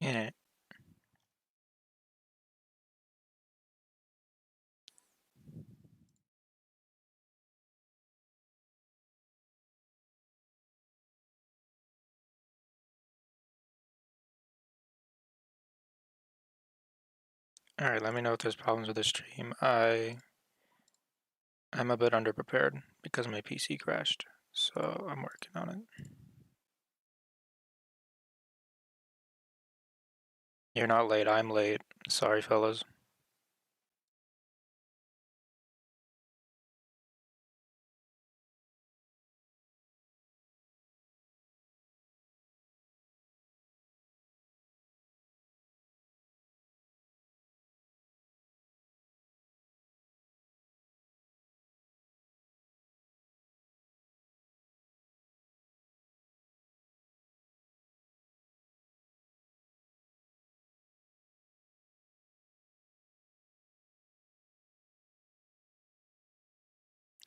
in it. Alright, let me know if there's problems with the stream. I'm a bit underprepared because my PC crashed, so I'm working on it. You're not late, I'm late. Sorry, fellas.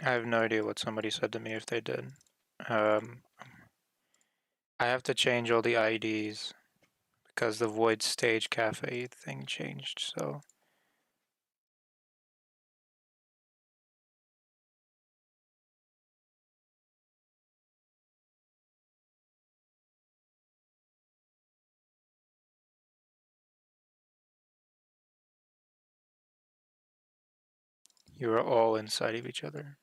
I have no idea what somebody said to me if they did. I have to change all the IDs because the Void Stage Cafe thing changed, so. You are all inside of each other.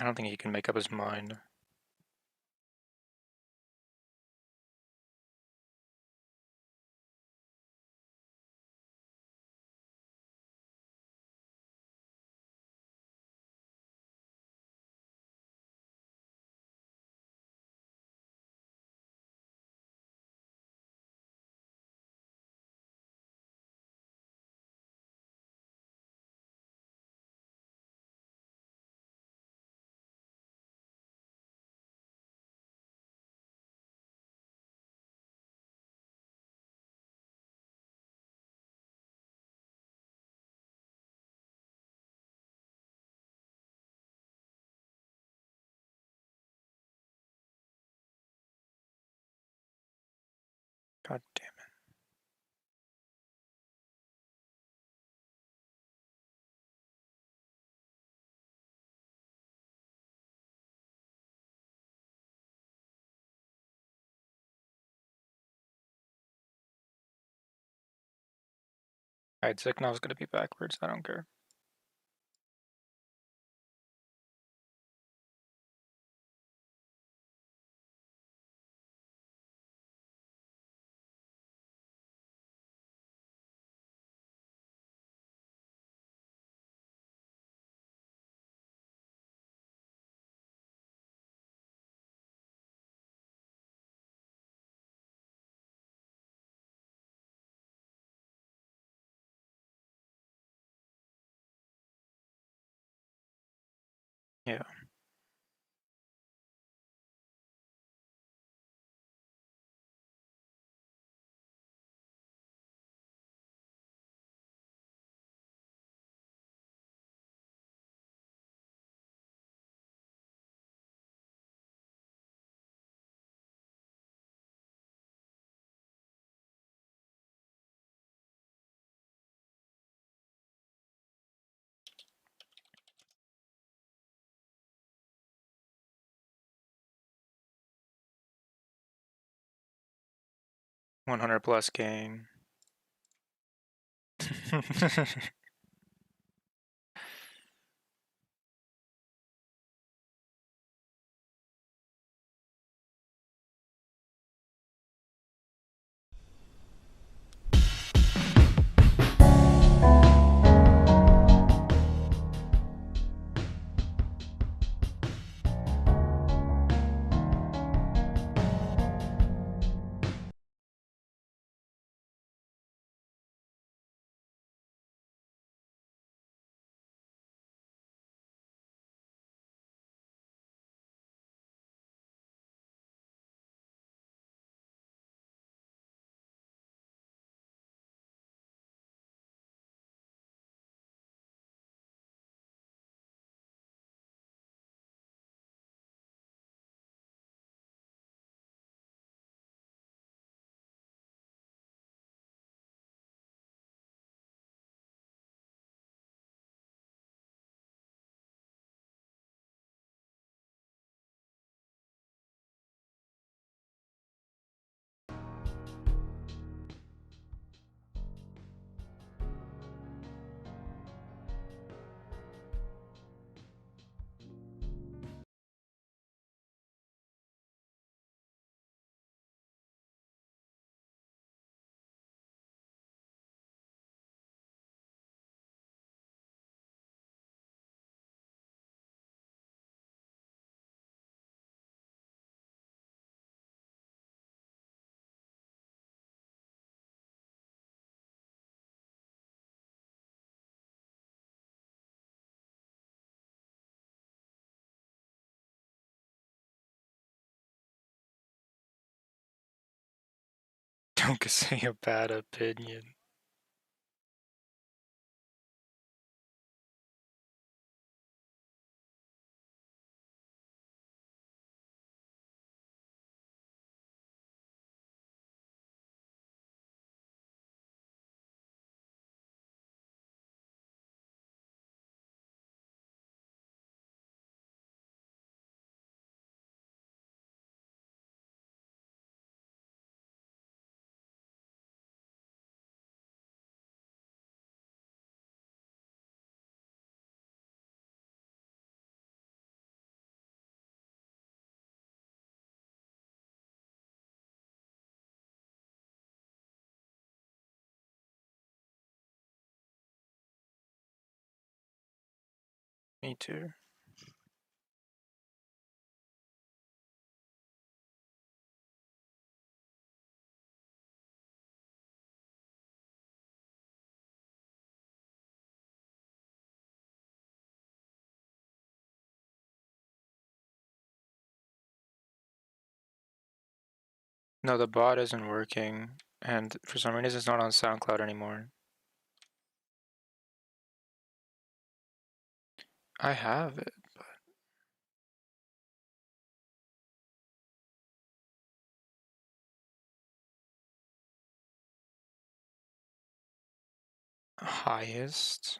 I don't think he can make up his mind. God damn it. Alright, Ziknov's gonna be backwards, I don't care. Yeah. +100 gang. Don't say a bad opinion. Me too. No, the bot isn't working, and for some reason it's not on SoundCloud anymore. I have it. highest.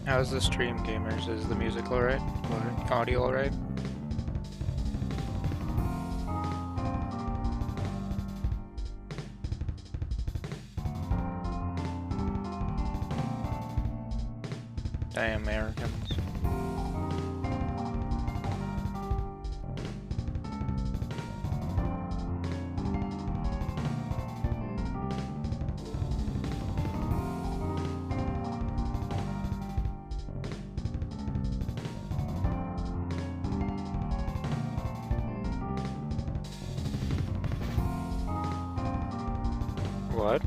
How's the stream, gamers? Is the music alright? Or audio alright? Damn Americans. What?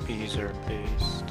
Beezer based.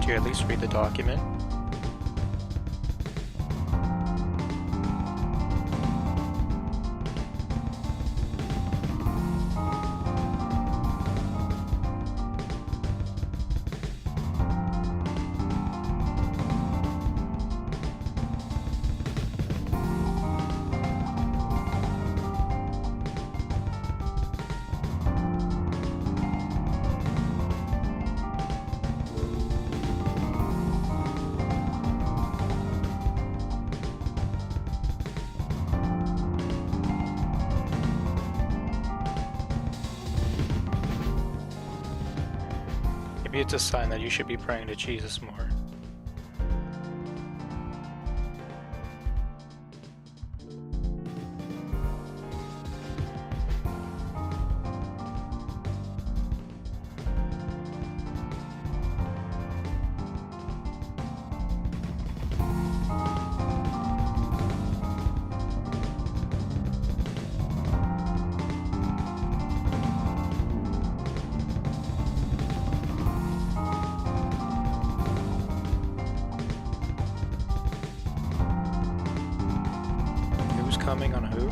you at least read the document? Maybe it's a sign that you should be praying to Jesus more. Who's coming on who?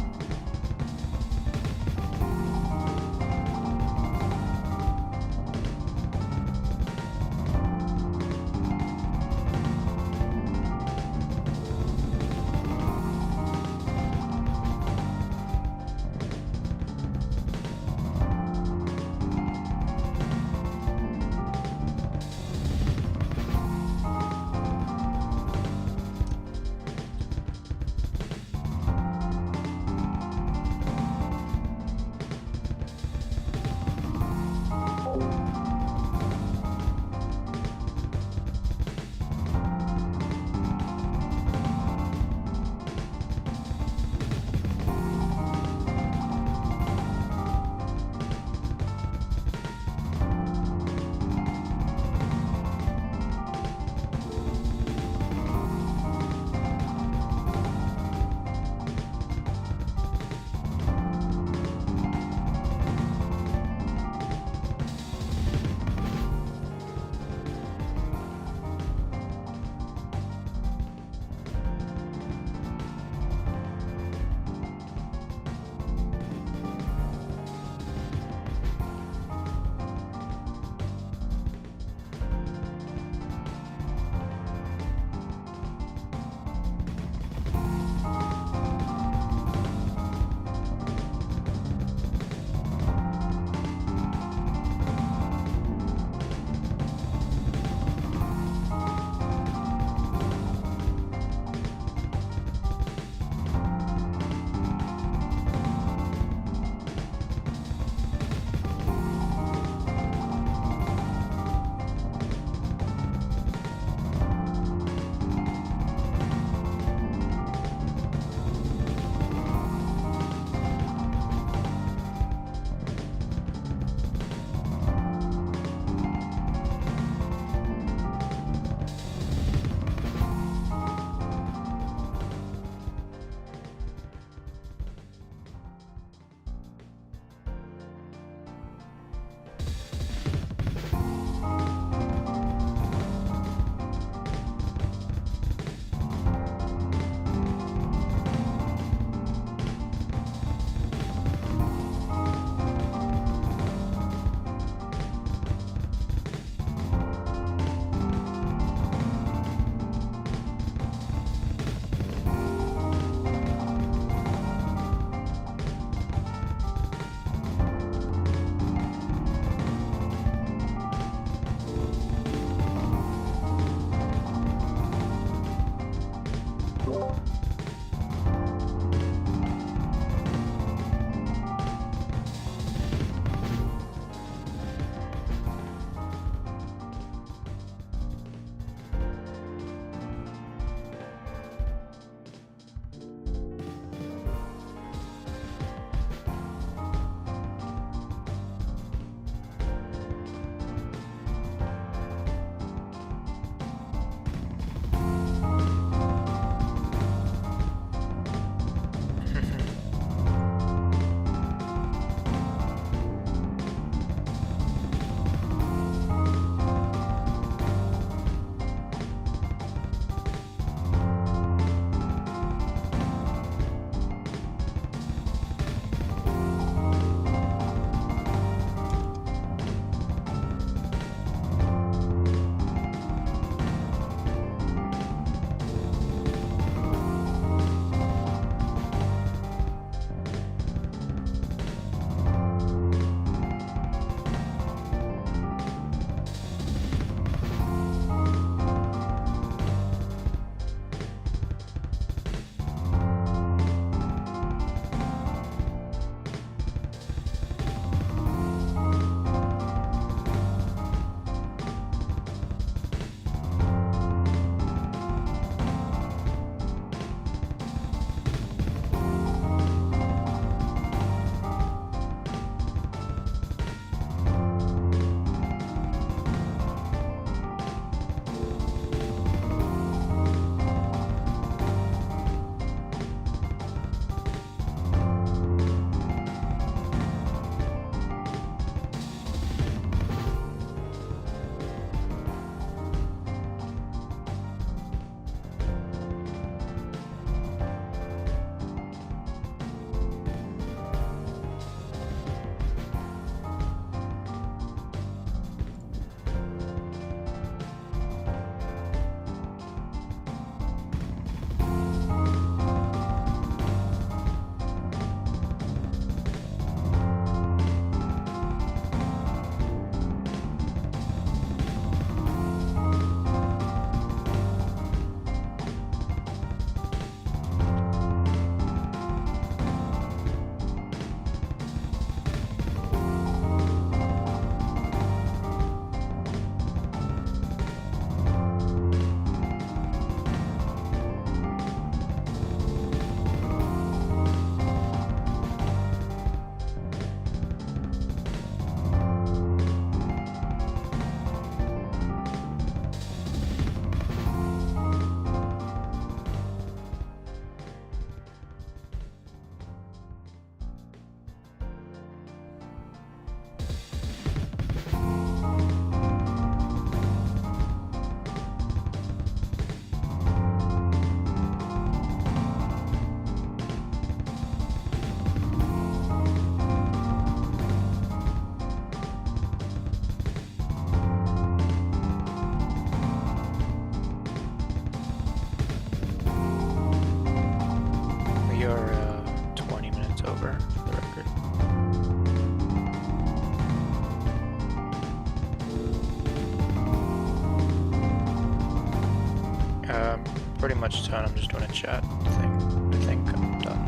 pretty much done. I'm just doing a chat thing. I think I'm done.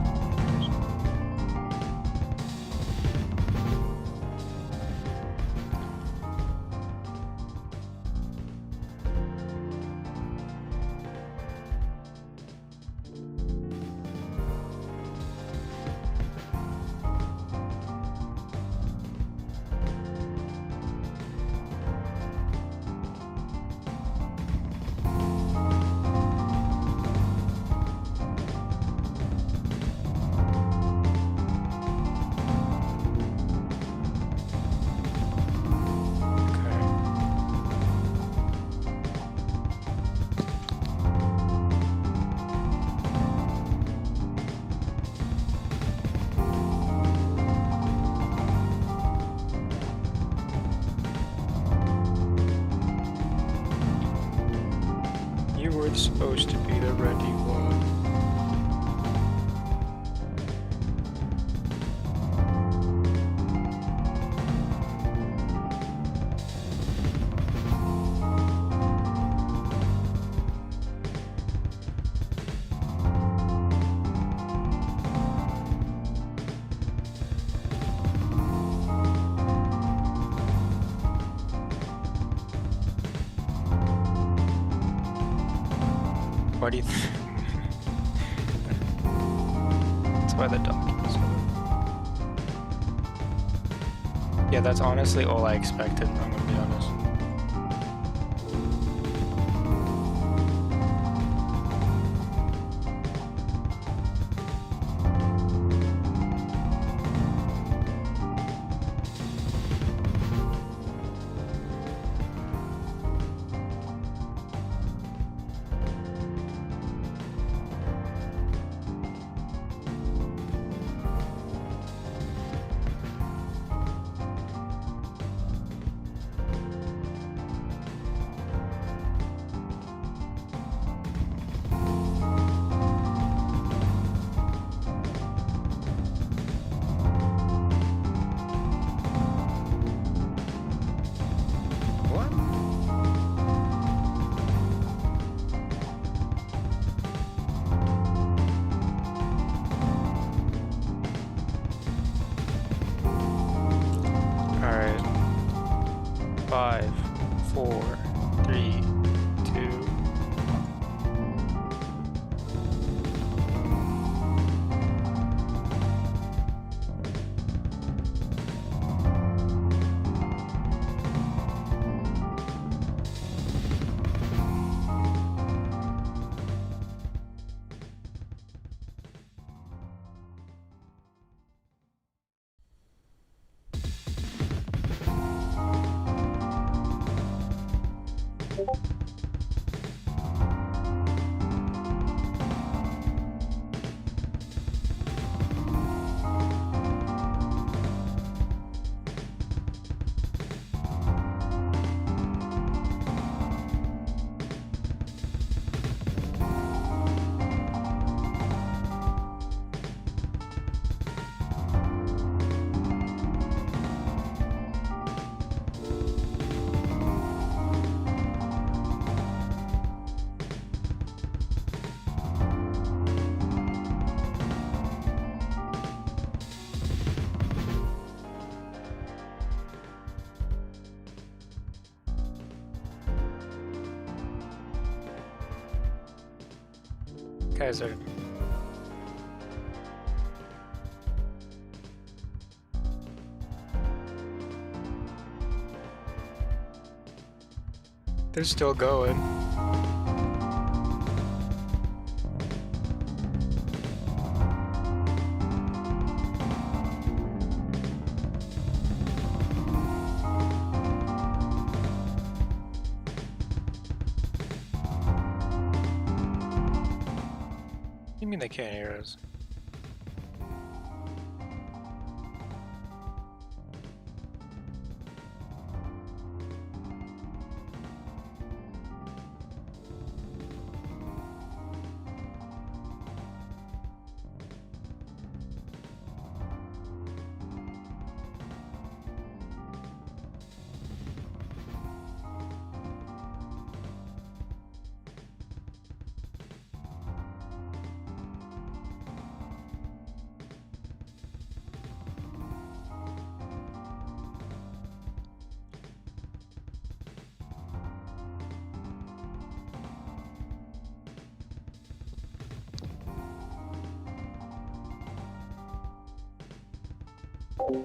You were supposed to be the ready one. Why do you think? That's why the dog is over. Yeah, that's honestly all I expected, I'm gonna be honest. Alright. 5, 4, 3, 2. Guys are they're still going. You mean they can't hear us? Is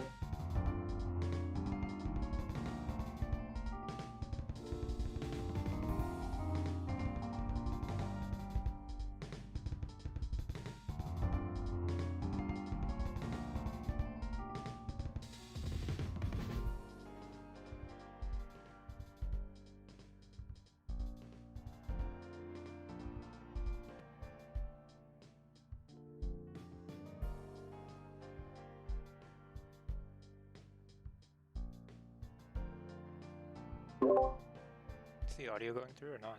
the audio going through or not?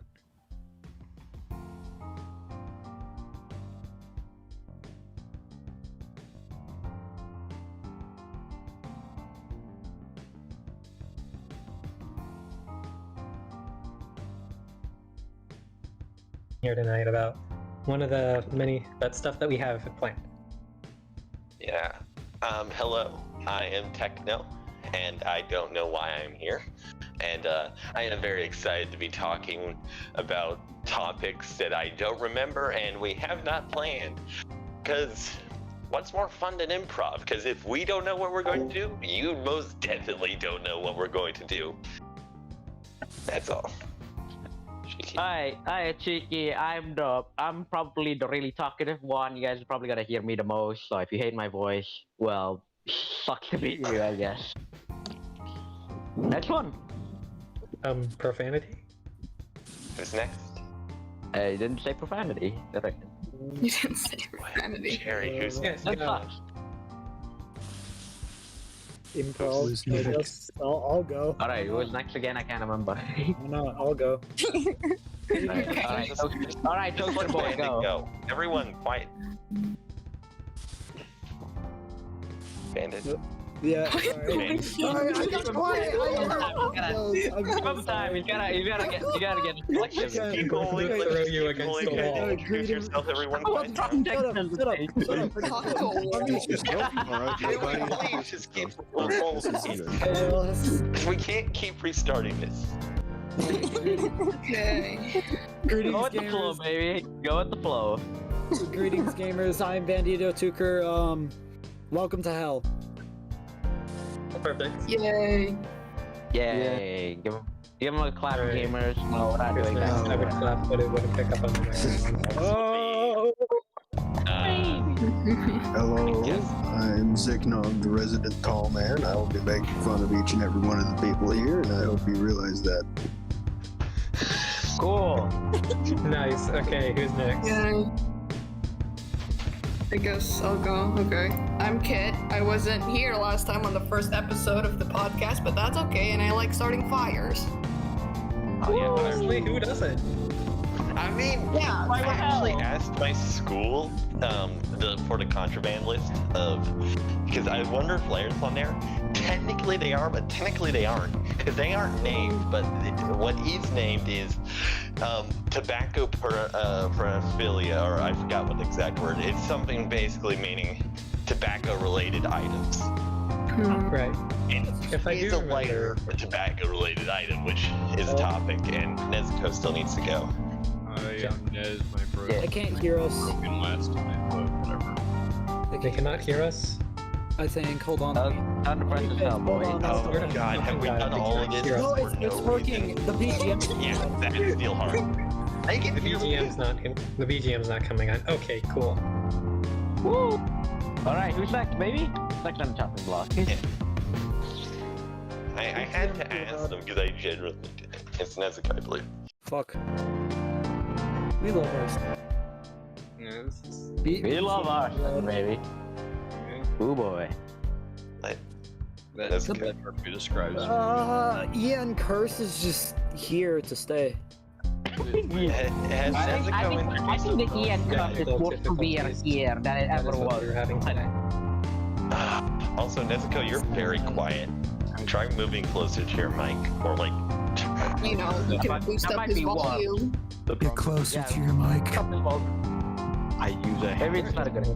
Here tonight about one of the many stuff that we have planned. Yeah. Hello. I am Techno, and I don't know why I'm here. And I am very excited to be talking about topics that I don't remember and we have not planned. Because what's more fun than improv? Because if we don't know what we're going to do, you most definitely don't know what we're going to do. That's all. Hi, Cheeky. I'm probably the really talkative one. You guys are probably gonna hear me the most. So if you hate my voice, well, sucks to be you, I guess. Next one. Profanity? Who's next? I didn't say profanity. Correct. You didn't say profanity. Jerry, who's next? That sucks. Improv. I guess I'll go. All right, who was next again? I can't remember. No, I'll go. All right, Toaster Boy, go. Everyone, quiet. Bandit. Yeah. Sorry. Sorry, I got quiet. Give him time. You gotta get reflection. Keep going. Throw you against the wall. Introduce yourself, everyone. Quiet. Shut up. Everyone, please just keep rolling. We can't keep restarting this. Okay. Greetings, Go with the flow, gamers. baby. Go with the flow. Greetings, gamers. I'm Bandito Tuker. Welcome to hell. Perfect. Yay. Yay. Give him a clap, Alright. gamers. No, we're not doing that. I would clap, but it wouldn't pick up on the microphone. Oh! Hello, I'm Ziknog, the resident tall man. I will be making fun of each and every one of the people here, and I hope you realize that. Cool. Nice. Okay, who's next? Yay. I guess I'll go. Okay. I'm Kit. I wasn't here last time on the first episode of the podcast, but that's okay, and I like starting fires. Oh, yeah, Honestly, who doesn't? I mean, Yeah, I actually asked my school for the contraband list of, because I wonder if Laird's on there. Technically they are, but technically they aren't, because they aren't named. But what he's named is tobacco paraphilia, or I forgot what the exact word. It's something basically meaning tobacco-related items. Right. And If I he's do a lighter tobacco-related item, which is a topic, and Nezuko still needs to go. I am Nez, my brother. They can't hear us. Broken last time, but whatever. They cannot hear us. I think. Hold on. Time to press this out, boy. Hold on. Oh We're god, have we done all of this? No, for it's no working. reason? The BGM. Yeah, that is still hard. I can The hear BGM's not coming on. Okay, cool. Woo! Alright, who's next, baby? Next on the chopping block. I had to ask them because I genuinely did. It's Nezuko, I believe. Fuck. We love ours. Yeah, this is... We love our stuff, baby. Yeah. Ooh boy. That's okay. good. Perfectly describes. Yeah, and Curse is just here to stay. Has Nezuko introduced I think the Ian Yeah, Cup is technical more severe difficulties. here than it That ever is what was. we're having today. Also, Nezuko, you're very quiet. Try moving closer to your mic, or like... You know, you can boost that up might his be one. volume. Get closer Yeah. to your mic. I use a Maybe it's not a good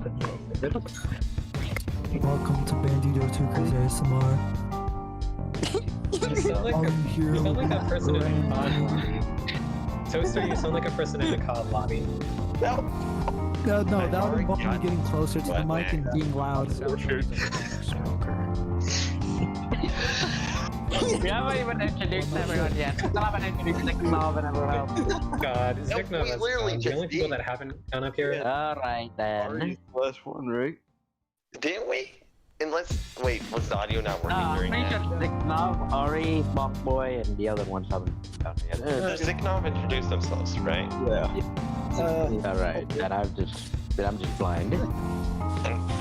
Welcome to Bandito Tuker's ASMR. You sound like All you hear you sound like a person in a rain. COD lobby. Toaster, you sound like a person in a COD lobby. No, that would involve me getting closer to the What, mic and man? being loud. Sounds like a smoker. We haven't even introduced everyone yet. Still haven't introduced Ziknov and everyone. God, No, Ziknov we is literally the just only people did. that haven't gone up here. Alright then. Ari's the last one, right? Didn't we? Unless, wait, was the audio not working I'm during pretty sure that? Ziknov, Ari, Bonk Boy, and the other ones haven't done it yet. Ziknov introduced themselves, right? Alright, and I'm just blind.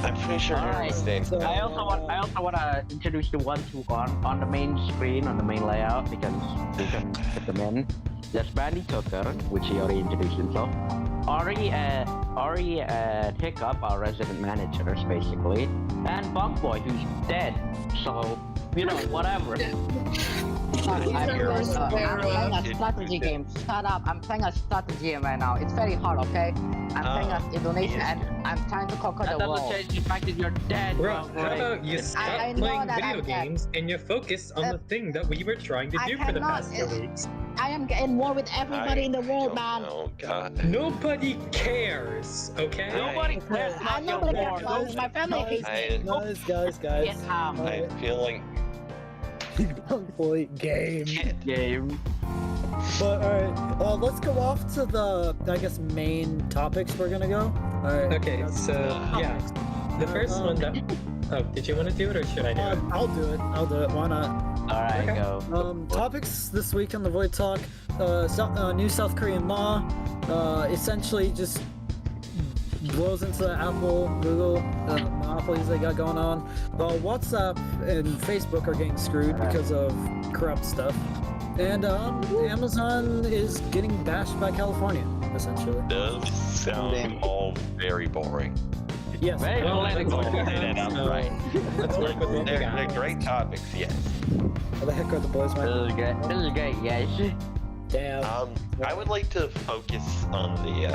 I'm pretty sure Alright, everyone's staying. so- I also want to introduce the ones who are on the main screen, on the main layout, because we can put them in. There's Bandy Tucker, which he already introduced himself. Ari Hiccup, our resident managers, basically. And Bunk Boy, who's dead. So, you know, whatever. I'm playing a strategy game. Shut up. I'm playing a strategy game right now. It's very hard, okay? I'm playing as Indonesian and I'm trying to conquer That the doesn't world. change the fact that you're dead, Bro, bro. how about you I stop know playing that video I'm dead. games and you focus on the thing that we were trying to I do for the cannot. past 2 weeks? I am getting war with everybody in the world, man. Oh god. Nobody cares, okay? Nobody cares I about your nobody war. cares. My family hates me. Guys, Get ham. I'm feeling Boy, game. Game. But alright, let's go off to the, I guess, main topics we're gonna go. Alright. Okay, so, yeah. The first one that... Oh, did you want to do it or should I do it? I'll do it. Why not? Alright, Okay. go. Topics this week on the Void Talk. New South Korean law. Essentially just blows into the Apple, Google monopolies they got going on. WhatsApp and Facebook are getting screwed because of corrupt stuff. And Amazon is getting bashed by California, essentially. does sound all very boring. Yes. Very Well, political. Say that outright. Let's work with what we They're got. great topics, yes. Where the heck are the boys, man? This is great, guys. Damn. I would like to focus on the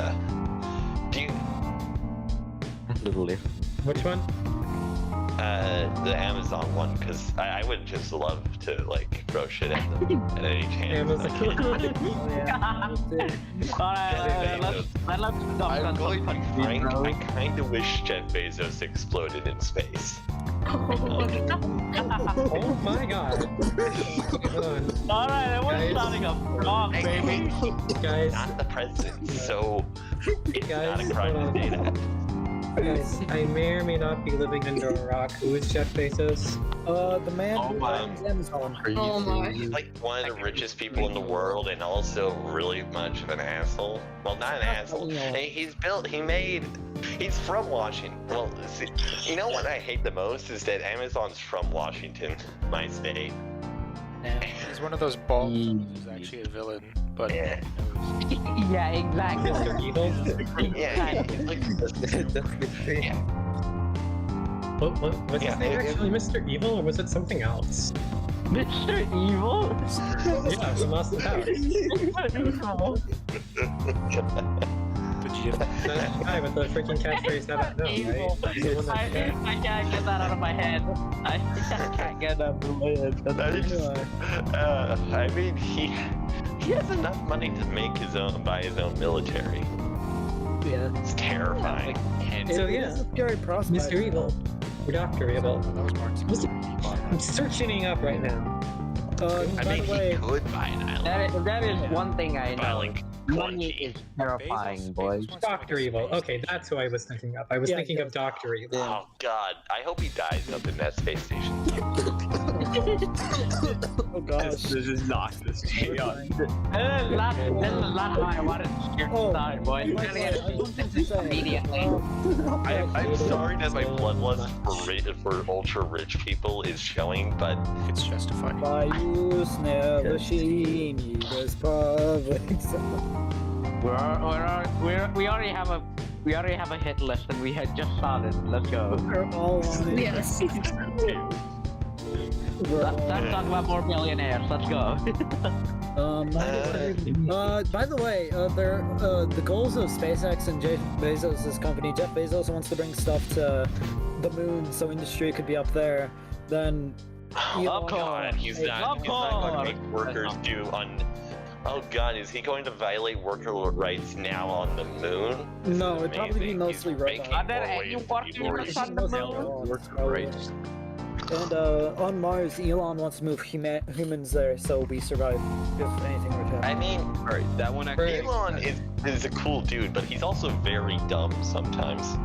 do you Little lift. Which one? the Amazon one, because I would just love to like throw shit at them at any chance. Alright, let's I'm going to be frank, I kind of wish Jeff Bezos exploded in space. Oh my god. Hold on. Alright, we're Guys. starting up wrong, baby. Guys, Not the president, so it's not a Guys, crime hold to say that. guys, I may or may not be living under a rock. Who is Jeff Bezos? The man who my. owns Amazon. Oh my. He's like one of the richest people in the world and also really much of an asshole. Well, not an asshole. Hey, he's from Washington. Well, see, you know what I hate the most is that Amazon's from Washington, my state. He's one of those bald who's actually a villain, but Yeah. Yeah, exactly. Mr. Evil? Yeah, he's like, yeah. Was Yeah, his name it- actually Mr. Evil or was it something else? Mr. Evil? Yeah, from Austin Powers. did you? That guy with the freaking catchphrase, how about no, Evil. right? He's the one I that- can't get that out of my head. I can't get that out of my head. That is, I mean, he has enough money to make buy his own military. Yeah. It's terrifying. So It yeah, is a scary prospect. Mr. Evil. Or Dr. Evil. That was Mark's. I'm searching up right now. I By mean, the way, he could buy an island. That is one thing I Buy know. like Money 20. is terrifying, boys. Dr. Evil. Okay, that's who I was thinking of. I was Yeah, thinking yeah. of Dr. Evil. Oh god, I hope he dies up in that space station. oh gosh. This is not this chaos. This is not how I wanted to get started, boys. by the way, I don't think to say, Immediately. I'm sorry that my bloodlust for ultra rich people is showing, but It's justified. By you, never seen you, there's public. We already have a hit list and we had just started. Let's go. We're all on it. Yes. We're Let's all on it. talk about more millionaires. Let's go. By the way, the goals of SpaceX and Jeff Bezos' company. Jeff Bezos wants to bring stuff to the moon, so industry could be up there. Then, you oh know, god, he's not going to make workers do on. Oh god, is he going to violate worker rights now on the moon? This No, is it'd probably be amazing. mostly He's robots. making Are there more any ways to workers be worse. on the moon? Worker rights. And on Mars, Elon wants to move humans there so we survive if anything were to happen. I mean, Alright, that one actually. Elon is a cool dude, but he's also very dumb sometimes.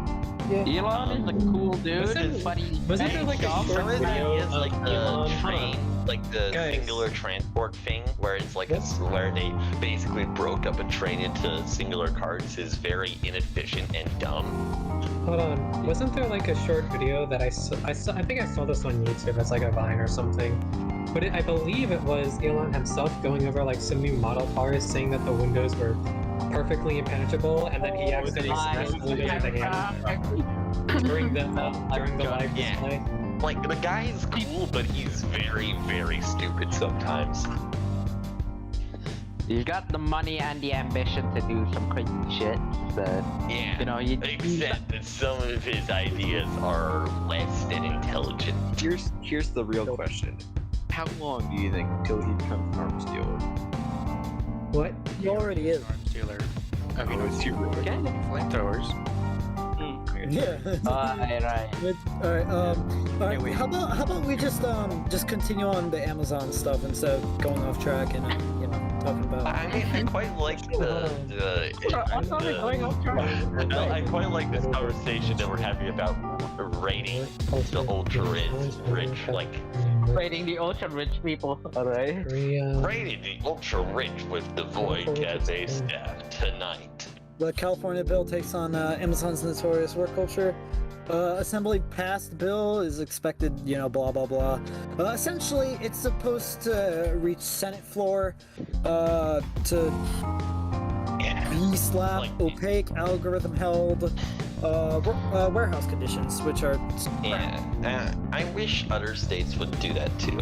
Elon is a cool dude, Wasn't- but he's wasn't there, like, a dumb. short Some of his video ideas, like of the Elon, train, like the Guys. singular transport thing, where it's like where they basically broke up a train into singular carts, is very inefficient and dumb. Hold on, wasn't there like a short video that I saw? I think I saw this on YouTube as like a Vine or something. But I believe it was Elon himself going over like some new model cars, saying that the windows were perfectly impenetrable, and then he accidentally smashed the window with a hammer during the live Yeah. display. Like, the guy is cool, but he's very, very stupid sometimes. He's got the money and the ambition to do some crazy shit. But Yeah. you know, you Except that some of his ideas are less than intelligent. Here's the real question. How long do you think until he becomes an arms dealer? What? He already is. Arms dealer. I mean, it's too late. flamethrowers. Yeah. right. Alright, alright, Anyway. how about we just continue on the Amazon stuff instead of going off track and talking about I mean, I quite like I quite like this conversation that we're having about rating the ultra rich, like Rating the ultra rich people, alright? rating the ultra rich with the Void as a staff tonight. the California bill takes on Amazon's notorious work culture. Assembly passed bill is expected, blah blah blah. Essentially, it's supposed to reach Senate floor to be slap Like- opaque algorithm held warehouse conditions, which are Yeah, I wish other states would do that too.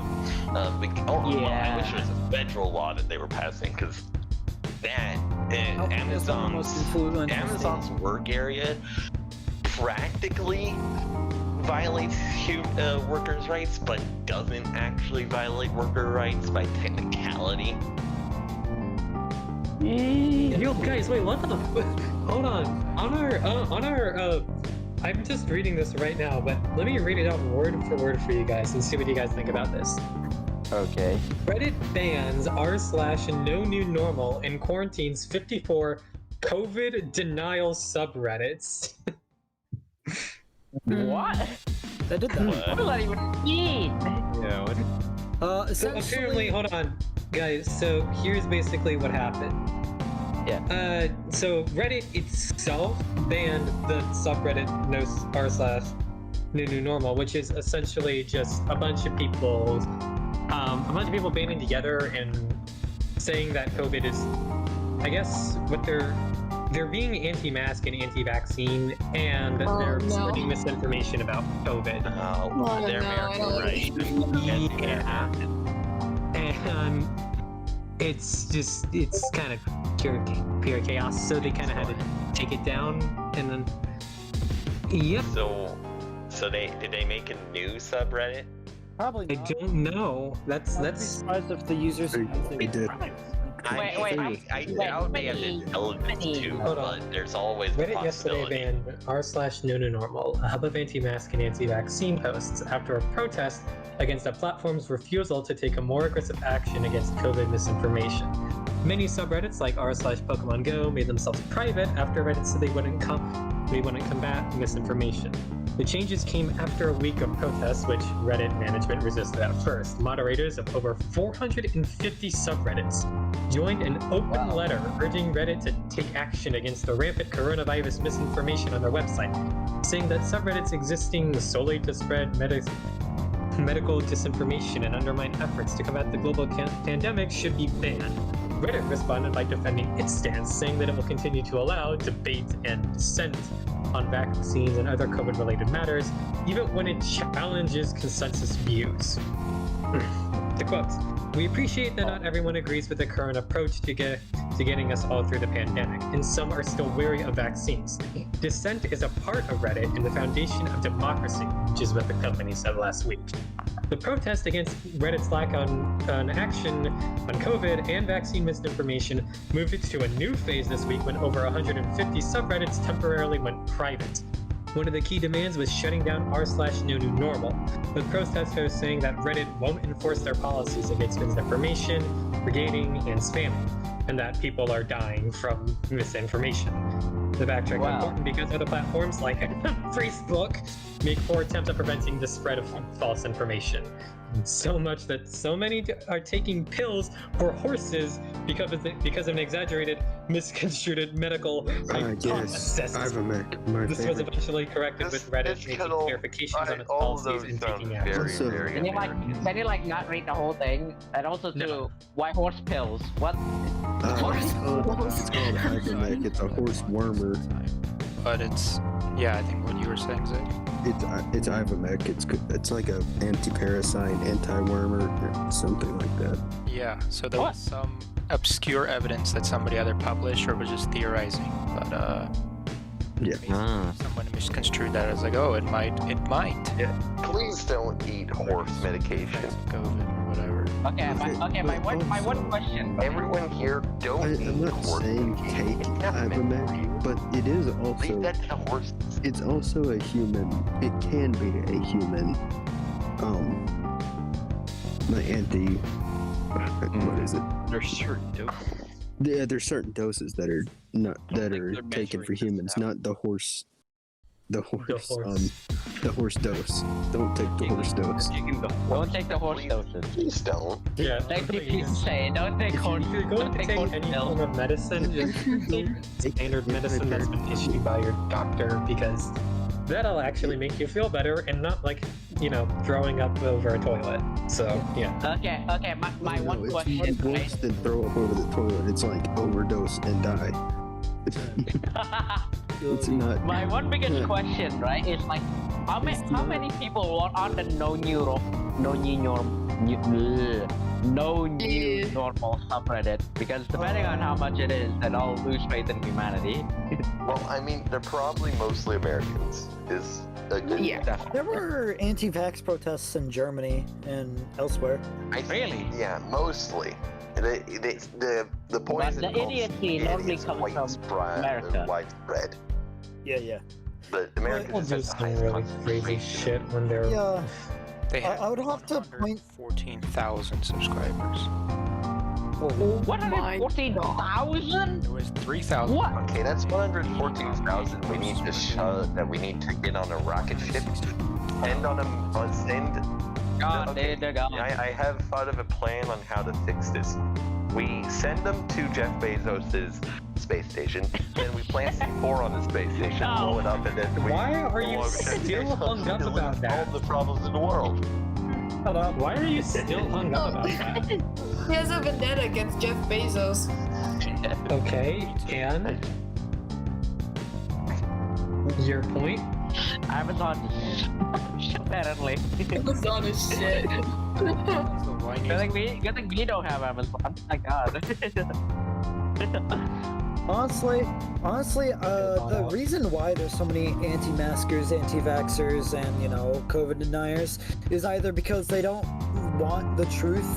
Well, I wish it was a federal law that they were passing, because that California is one of the most influential Amazon's work area practically violates workers' rights, but doesn't actually violate worker rights by technicality. Yo, guys, wait, what the? Hold on. On our, I'm just reading this right now, but let me read it out word for word for you guys and see what you guys think about this. Okay. Reddit bans r/no new normal and quarantines 54 COVID denial subreddits. What? they did that. What does that even mean? Yeah. So Essentially, apparently, hold on, guys. So here's basically what happened. Yeah. So Reddit itself banned the subreddit r/new normal, which is essentially just a bunch of people banding together and saying that COVID is, I guess, what they're being anti-mask and anti-vaccine, and they're spreading misinformation about COVID. Oh, they're right. Yeah. And it's kind of pure chaos, so they kind of had to take it down, and then yep. So did they make a new subreddit? probably I not. don't know. That's surprised if the users They did. I doubt they have the intelligence to, Hold on. but there's always the Reddit yesterday possibility. banned r/no normal, a hub of anti-mask and anti-vaccine posts after a protest against the platform's refusal to take a more aggressive action against COVID misinformation. Many subreddits like r/Pokemon Go made themselves private after Reddit said they wouldn't combat misinformation. The changes came after a week of protests, which Reddit management resisted at first. Moderators of over 450 subreddits joined an open letter urging Reddit to take action against the rampant coronavirus misinformation on their website, saying that subreddits existing solely to spread medical disinformation and undermine efforts to combat the global pandemic should be banned. Reddit responded by defending its stance, saying that it will continue to allow debate and dissent on vaccines and other COVID-related matters, even when it challenges consensus views. The quotes: "We appreciate that not everyone agrees with the current approach to getting us all through the pandemic, and some are still wary of vaccines. Dissent is a part of Reddit and the foundation of democracy," which is what the company said last week. The protest against Reddit's lack on action on COVID and vaccine misinformation moved it to a new phase this week when over 150 subreddits temporarily went private. One of the key demands was shutting down r/no new normal, with protesters saying that Reddit won't enforce their policies against misinformation, brigading, and spamming, and that people are dying from misinformation. The backtrack is important because other platforms like Facebook make poor attempts at preventing the spread of false information. So much that so many are taking pills for horses because of an exaggerated, misconstrued medical hypothesis. This was eventually corrected with Reddit making clarifications on its policies and taking action. Can you not read the whole thing? And also why horse pills? What? It's called Ivermectin. It's a horse wormer. But it's, I think what you were saying, Zach. It's Ivermectin. It's like a anti-parasite, anti-wormer, or something like that. Yeah, so there was some obscure evidence that somebody either published or was just theorizing, but someone misconstrued that as like, oh, it might. Yeah. Please don't eat horse medication. COVID or whatever. Okay, my one question. Everyone here I'm not saying take Ivermectin, but it is also. Leave that to horses. It's also a human. It can be a human. What is it? There's certain doses. Yeah, there's certain doses that are taken for humans, not the horse. The horse dose. Don't take the horse dose. Don't take the horse doses. Please don't. Yeah. Like you say, don't take horse. If you're going to take any form of medicine, just take standard medicine that's been issued by your doctor, because that'll actually make you feel better and not like, throwing up over a toilet. So, yeah. Okay, my one question. It's worse than throw up over the toilet. It's like overdose and die. It's not. My one biggest question, right, is like, how many people are on the no new normal subreddit? Because depending on how much it is, then I'll lose faith in humanity. Well, I mean, they're probably mostly Americans. Is a good There were anti-vax protests in Germany and elsewhere. Really? Yeah, mostly. The point But the idiocy normally comes from America. Widespread. Yeah. But America People just do has the some highest really concentration. crazy shit when they're. Yeah. They have I would have to point. 14,000 subscribers. 114,000? There was 3,000. What? Okay, that's 114,000. We need to get on a rocket ship and I have thought of a plan on how to fix this. We send them to Jeff Bezos's space station, then we plant C4 on the space station, blow it up, and then Why are you still hung up about that? All the problems in the world. Why are you still hung up about that? He has a vendetta against Jeff Bezos. Okay, and your point? Amazon apparently. Amazon is shit. Good thing we don't have Amazon. My God. Honestly, the reason why there's so many anti-maskers, anti-vaxxers, and COVID deniers is either because they don't want the truth,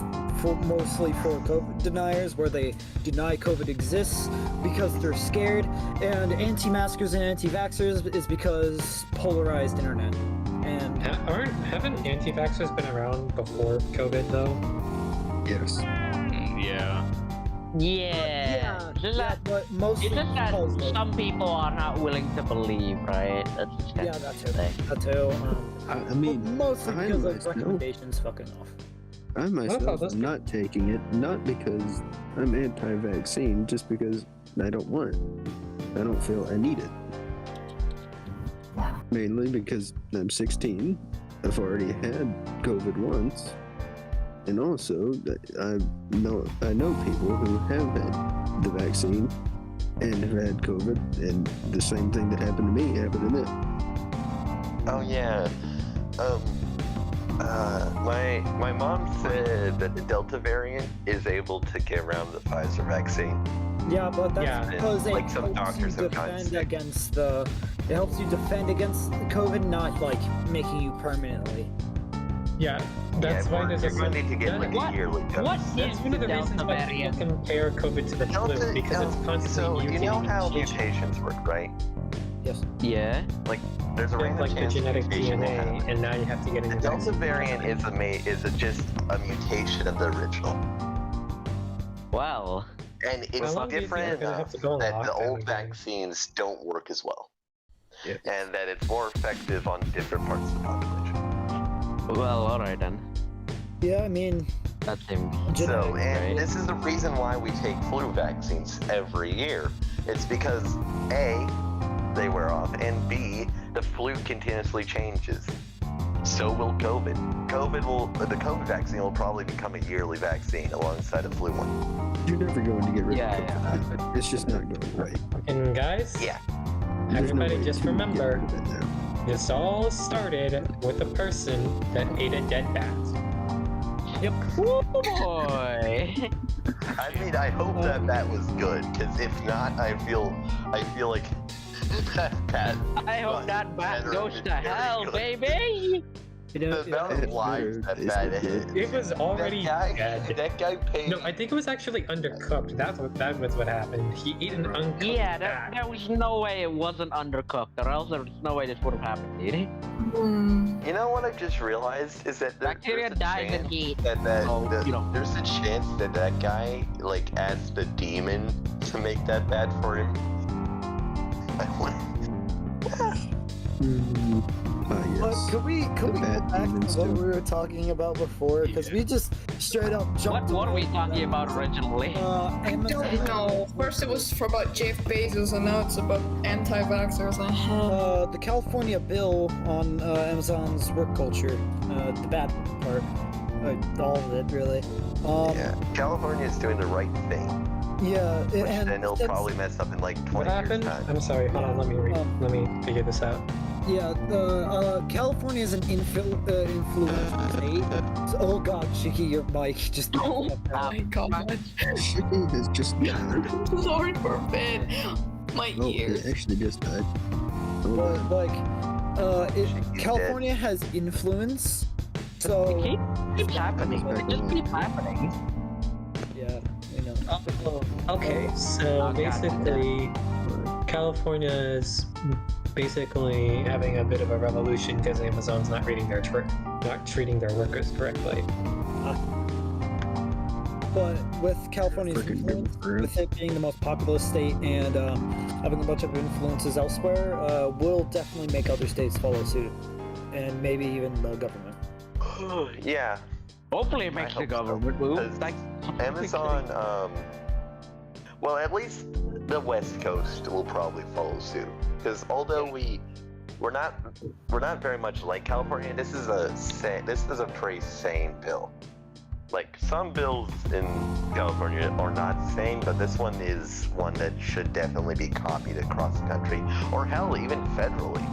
mostly for COVID deniers, where they deny COVID exists because they're scared, and anti-maskers and anti-vaxxers is because polarized internet. And haven't anti-vaxxers been around before COVID though? Yes. Yeah. But mostly It's just that because some people are not willing to believe, right? That's just kind of that the thing. too. I mean, mostly I because of myself- recommendations fucking off. I myself am not taking it, not because I'm anti-vaccine, just because I don't want it. I don't feel I need it. Mainly because I'm 16. I've already had COVID once. And also, I know people who have had the vaccine and have had COVID, and the same thing that happened to me happened to them. Oh yeah. My mom said that the Delta variant is able to get around the Pfizer vaccine. Yeah, but that's because like it some helps you doctors have gotten defend sick. against the. It helps you defend against COVID, not like making you permanently. Yeah, that's why there's you're going to need to get like a yearly dose. That's one of the reasons why people compare COVID to the flu, because it's constantly So you know mutating how and changing. mutations work, right? Yes. Yeah. There's a random Like the chance genetic mutation will DNA, happen. and now you have to get The into Delta variant is just a mutation of the original, Well. and How it's long do you think we're different gonna have enough to go on that the lockdown old again? vaccines don't work as well, Yeah. and that it's more effective on different parts of the population. Well, alright then. Yeah, I mean, That seems So, genetic, and right? this is the reason why we take flu vaccines every year. It's because A, they wear off, and B, the flu continuously changes. So will COVID. The COVID vaccine will probably become a yearly vaccine alongside the flu one. You're never going to get rid Yeah, of COVID. It's just not going away. And guys, Yeah. There's no everybody way just to get remember, rid of it now. this all started with a person that ate a dead bat. Yep. Woo boy! I mean, I hope that was good, because if not, I feel like that I hope that bat goes to hell, baby! the amount of lives that hit. It was already dead. That guy paid. No, I think it was actually undercooked. That was what happened. He ate an uncooked Yeah, bat. there was no way it wasn't undercooked, or else there's no way this would have happened, did it? You know what I just realized is that Bacteria there's a dies in chance heat. there's a chance that that guy asked the demon to make that bad for him. I want. Yes. Could we go bad back demons to what do. we were talking about before? Because we just straight up jumped. What were we around talking that. about originally? I don't know. First it was about Jeff Bezos, and now it's about anti-vaxxers. The California bill on Amazon's work culture, the bad part, all of it really. Yeah, California is doing the right thing, Yeah, which and then it'll it's- probably mess up in like 20 What happened? years time. I'm sorry. Hold on. Let me figure this out. Yeah, California is an influence state. So, oh God, Shiki, your mic just. Oh my god. Shiki has just died. Lord forbid. My Oh, ears. it actually just died. Oh, But man. California has influence, so It keeps happening. It just keeps happening. yeah, you know. Okay, so Oh, God. basically, California is basically having a bit of a revolution because Amazon's not treating their workers correctly. But with California's Freaking influence, Democrat. with it being the most populous state and having a bunch of influences elsewhere, will definitely make other states follow suit, and maybe even the government. Yeah, Hopefully it makes the hope so, government move. because Like, Amazon, well, at least the West Coast will probably follow suit. Because although we're not very much like California, this is a pretty sane bill. Like some bills in California are not sane, but this one is one that should definitely be copied across the country, or hell, even federally.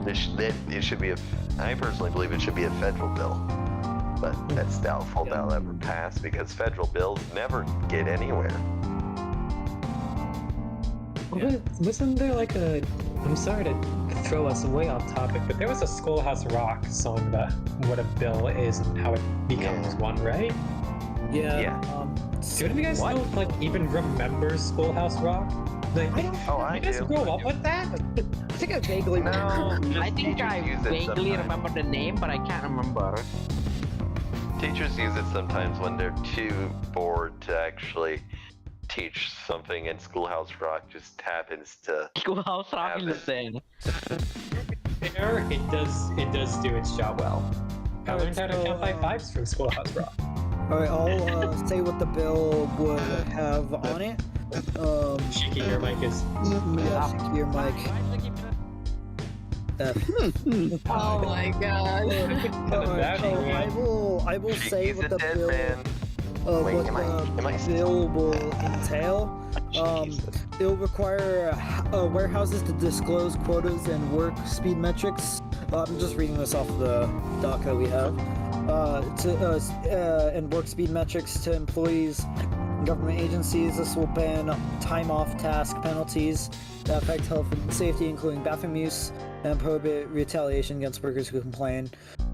It should be I personally believe it should be a federal bill. But that's doubtful that'll ever pass because federal bills never get anywhere. Wasn't there like a? I'm sorry to throw us way off topic, but there was a Schoolhouse Rock song about what a bill is and how it becomes one, right? Yeah. Yeah. Do any of you guys still like even remember Schoolhouse Rock? Like, I you guys do. grow up with that? I think I vaguely No, I think teachers I use it vaguely sometimes. remember the name, but I can't remember. Teachers use it sometimes when they're too bored to actually teach something, and Schoolhouse Rock just happens to. Schoolhouse Rock is the thing. Fair, it does do its job well. I learned how to count by fives from Schoolhouse Rock. All right, I'll say what the bill would have on it. Shiki, your mic is. Yeah, Shiki, your mic. Oh my god. Alright, so I will say He's what a the dead bill man. Wait, what am I the bill will entail. It will require warehouses to disclose quotas and work speed metrics. I'm just reading this off the doc that we have. And work speed metrics to employees, government agencies. This will ban time off task penalties that affect health and safety, including bathroom use, and prohibit retaliation against workers who complain.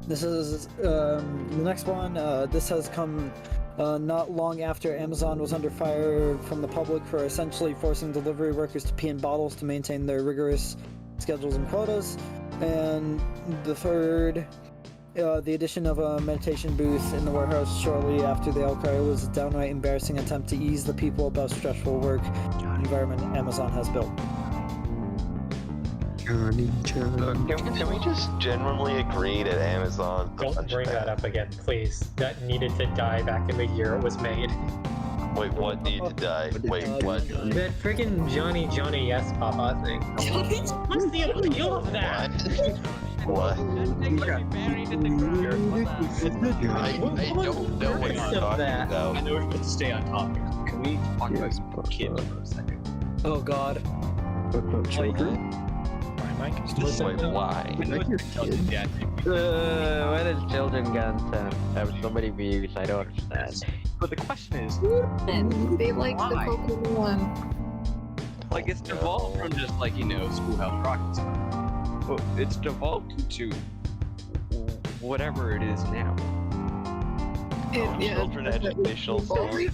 This is the next one. This has come not long after Amazon was under fire from the public for essentially forcing delivery workers to pee in bottles to maintain their rigorous schedules and quotas. And the third, the addition of a meditation booth in the warehouse shortly after the outcry was a downright embarrassing attempt to ease the people above stressful work environment Amazon has built. Johnny. Can we just generally agree that Amazon? Don't bring that up again, please. That needed to die back in the year it was made. Wait, what needed to die? Wait, what? That friggin' Johnny Yes Papa thing. What's the appeal of that? What? I don't know what you're talking about. I know we're supposed to stay on topic. Can we talk about some kids for a second? Oh God. What about children? My mic is Wait, disabled. why? I know Like your it's kid. yeah, Where does children content have so many views? I don't understand. but the question is, They like the Why? Pokemon one. like, it's devolved from just like Schoolhouse Rock and stuff. Well, it's devolved into whatever it is now. Children educational stories.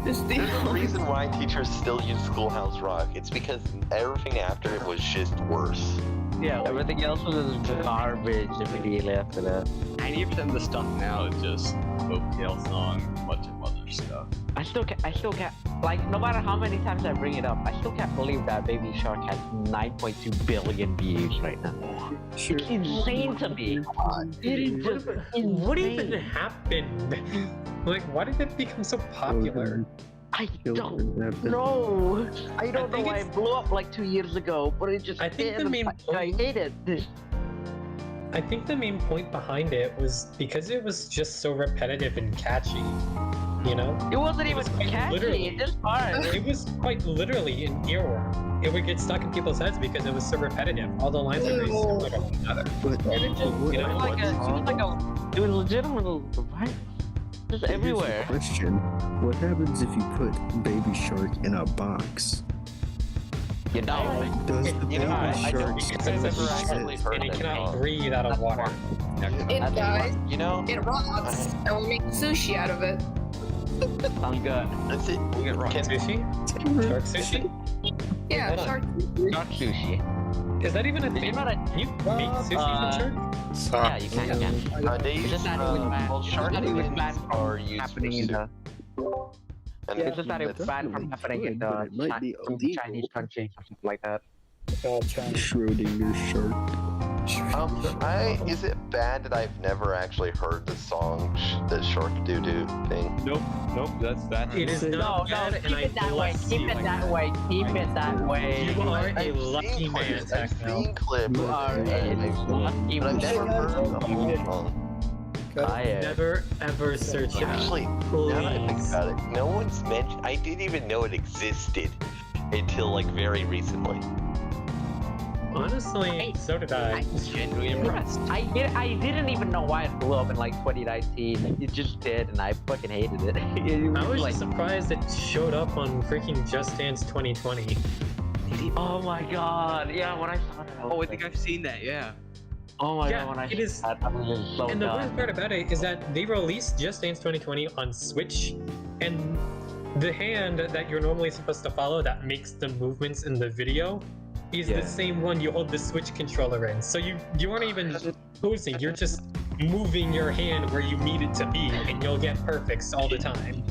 There's a reason why teachers still use Schoolhouse Rock. It's because everything after it was just worse. Yeah, everything else was garbage immediately after that. 90% of the stuff now is just folktale song, bunch of other stuff. I still can't, like, no matter how many times I bring it up, I still can't believe that Baby Shark has 9.2 billion views right now. Sure. It's insane to me. It is just What even insane. happened? Like, why did it become so popular? I Children don't happen. know. I don't know think why it's- it blew up like 2 years ago, but it just I think did, the main and I hate it. I think the main point behind it was because it was just so repetitive and catchy. You know? It wasn't It even was quite catchy, literally- it just hard. It was quite literally an earworm. It would get stuck in people's heads because it was so repetitive. All the lines are very similar to one another. But And it just, what, you know, It was legitimate, right? Just here's the everywhere. question: what happens if you put Baby Shark in a box? You know, Does the Baby I Shark don't It's think stay I've a ever shark, actually heard and it that cannot song. breathe out of water. It dies, You know, it rots, and we make sushi out of it. sounds good. that's it. We'll get wrong. Can- Sushi? Shark sushi? Yeah, Hold shark. Not sushi. Is that even a thing? not a- Can you make sushi from shark? Yeah, you can, you can. They It's use, just that it was bad. well, It's shark just that it was fins bad are used for happening in soup. the. And It's just that it was That's banned from really happening in fun, but the it might be some illegal. Chinese countries or something like that. Schrodinger's shark. Is it bad that I've never actually heard the song, the Shark Doo Doo thing? Nope, that's that. It is No, not no, bad, keep and I it that way. bless Keep you it like that way. Keep it that way. You are a I've lucky seen man, clips, I've Techno. seen clips, You are and a I've- lucky but I've never man. heard the whole song. I am. Never ever search it. Actually, now that I think Please. about it, no one's mentioned. I didn't even know it existed until like very recently. Honestly, so did I. I'm genuinely impressed. I didn't even know why it blew up in like 2019. It just did, and I fucking hated it. It I was like, just surprised it showed up on freaking Just Dance 2020. oh my god, yeah. When I saw that, Oh, I think I've seen that. Yeah. oh my Yeah, god, when I it is- saw that, I was just so And the done. worst part about it is that they released Just Dance 2020 on Switch, and the hand that you're normally supposed to follow that makes the movements in the video is Yeah. the same one you hold the Switch controller in. So you aren't even posing, you're just moving your hand where you need it to be, and you'll get perfects all the time.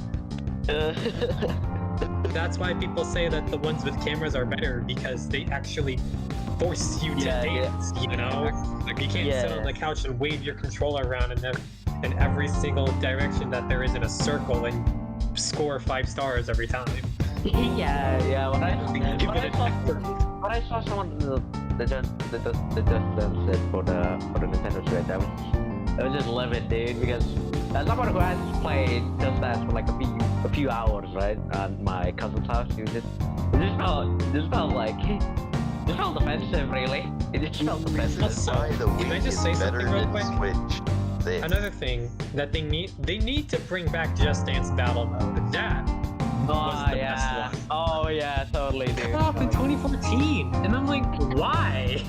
That's why people say that the ones with cameras are better, because they actually force you to Yeah, yeah. dance, you know? You can't sit on the couch and wave your controller around in every single direction that there is in a circle and score 5 stars every time. yeah. When Give it a when I saw someone the Just Dance for the Nintendo Switch, I was just livid, dude, because as someone who has played Just Dance for like a few hours, right, on my cousin's house, it just felt like it felt offensive, really. It just felt offensive. Also, Why the can I Wii just is say better something real than quick? Switch. This. Another thing that they need to bring back Just Dance Battle Mode. That was the best one. Oh yeah, totally, dude. Came off in 2014, and I'm like, why?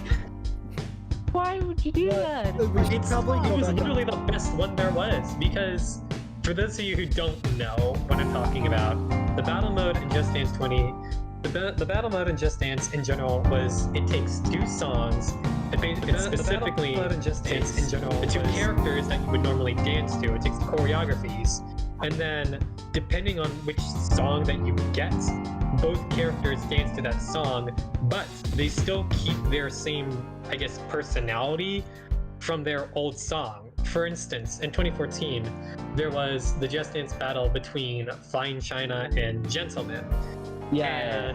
Why would you do that? We should It probably go was back literally the best one there was, because for those of you who don't know what I'm talking about, the battle mode in Just Dance 20, the the battle mode in Just Dance in general was it takes two songs. It specifically takes in general the two characters that you would normally dance to. It takes the choreographies, and then depending on which song that you get, both characters dance to that song, but they still keep their same, I guess, personality from their old song. For instance, in 2014, there was the Just Dance battle between Fine China and Gentleman. Yeah.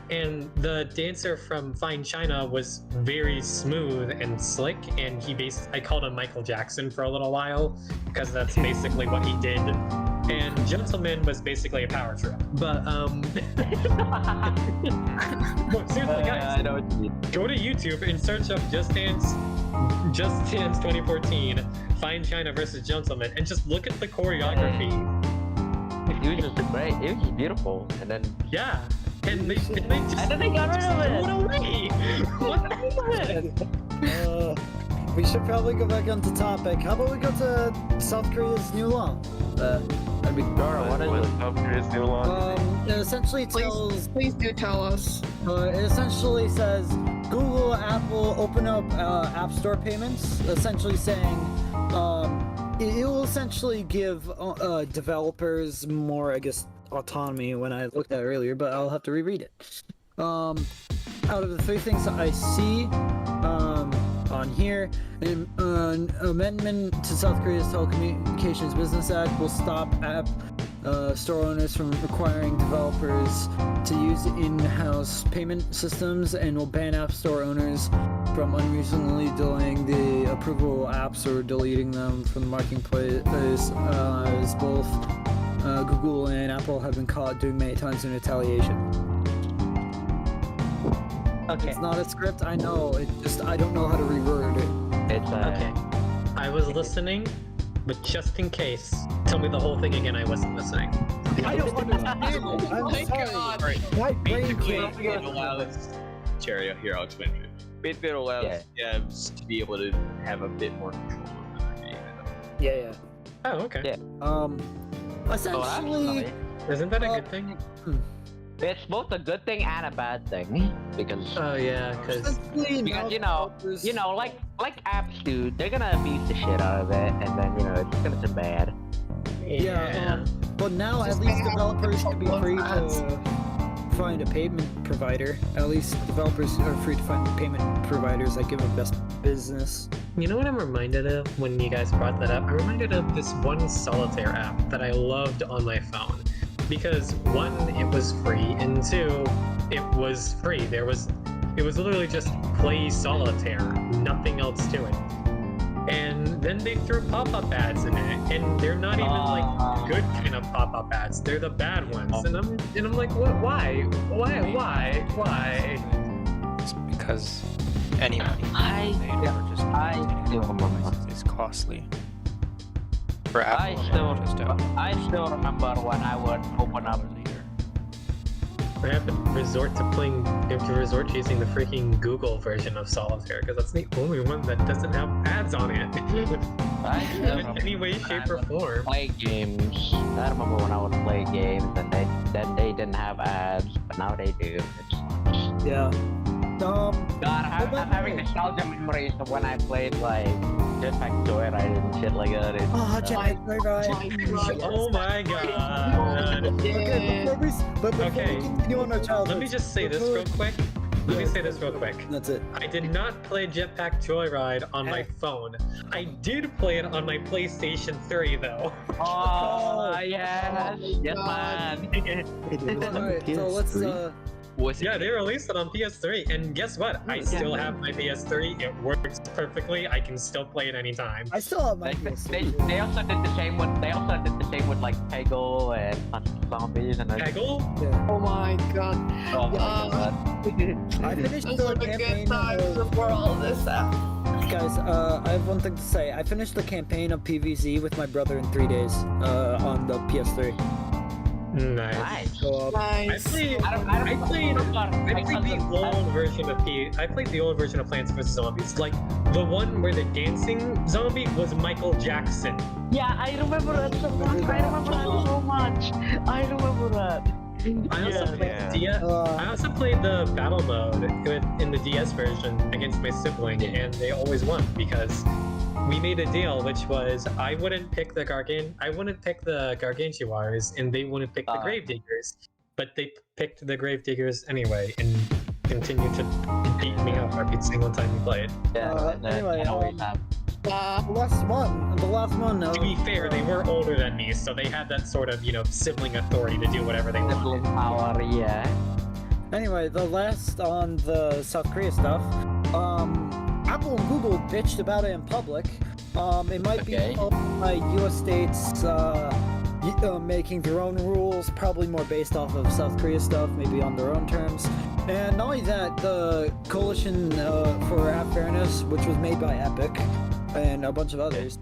And the dancer from Fine China was very smooth and slick, and I called him Michael Jackson for a little while because that's basically what he did. And Gentleman was basically a power trip. But look, seriously, guys, I know what you mean. go to YouTube and search up Just Dance 2014, Fine China versus Gentleman, and just look at the choreography. It was just great. It was beautiful, and then Yeah. And they just and then they got rid of threw it. it away. What the heck? We should probably go back onto topic. How about we go to South Korea's new law? That'd be Dora. What is it? South Korea's new law? It essentially tells. Please do tell us. It essentially says Google, Apple open up App Store payments. Essentially saying it will essentially give developers more, I guess, autonomy when I looked at it earlier, but I'll have to reread it. Out of the three things that I see on here, an amendment to South Korea's Telecommunications Business Act will stop app store owners from requiring developers to use in-house payment systems, and will ban app store owners from unreasonably delaying the approval of apps or deleting them from the marketplace, as both Google and Apple have been caught doing many times in retaliation. Okay. It's not a script, I know. I don't know how to reword it. It's Okay. I was listening, but just in case, tell me the whole thing again. I wasn't listening. I don't understand it. Oh my I'm sorry. god. My brain Basically, can't. it allows. Cherry, here, I'll explain it. Basically, it allows devs to be able to have a bit more control over their game. Yeah. Oh, okay. Yeah. Essentially, Isn't that a good thing? It's both a good thing and a bad thing because Oh yeah, because you know, like apps do, they're gonna abuse the shit out of it, and then it's gonna turn bad. yeah. But now at least developers can be free to find a payment provider. At least developers are free to find payment providers that give them best business. You know what I'm reminded of when you guys brought that up? I'm reminded of this one solitaire app that I loved on my phone. Because one, it was free, and two, it was free. It was literally just play solitaire, nothing else to it. And then they threw pop-up ads in it, and they're not even like good kind of pop-up ads. They're the bad ones. And I'm like, what? Why? It's because any money is costly. For Apple, I still remember when I would open up. I have to resort to using the freaking Google version of Solitaire because that's the only one that doesn't have ads on it. In any way, shape, or form. Play games. I remember when I would play games and they didn't have ads, but now they do. It's Yeah. God, I'm having nostalgia memories of when I played like Jetpack Joyride and shit like that. Oh, Jetpack Joyride. Oh my god. Okay, before we continue on our childhood, Let me just say this real quick. That's it. I did not play Jetpack Joyride on my phone. I did play it on my PlayStation 3 though. Oh, yes, man. Alright, so let's Yeah, they released it on PS3, and guess what? I still have my PS3. It works perfectly. I can still play it anytime. I still have my PS3. They also did the same with like Peggle and Zombies and Peggle? Yeah. Oh my god. Oh my god. I finished Those the are the campaign good times before all this happened. Guys, I have one thing to say. I finished the campaign of PvZ with my brother in 3 days on the PS3. Nice. Nice. I played the old version of I played the old version of Plants vs Zombies. Like the one where the dancing zombie was Michael Jackson. Yeah, I remember that so much. I remember that so much. I remember that. I also played Yeah. the DS. I also played the battle mode in the DS version against my sibling, and they always won because we made a deal, which was I wouldn't pick the Gargantuars, and they wouldn't pick the Gravediggers, but they picked the Gravediggers anyway, and continued to beat me up every single time we played. Anyway, the last one. To be fair, they were older than me, so they had that sort of, sibling authority to do whatever they wanted. Power, yeah. Anyway, the last on the South Korea stuff. Apple and Google bitched about it in public. It might be U.S. states making their own rules, probably more based off of South Korea stuff, maybe on their own terms. And not only that, the Coalition for App Fairness, which was made by Epic and a bunch of others,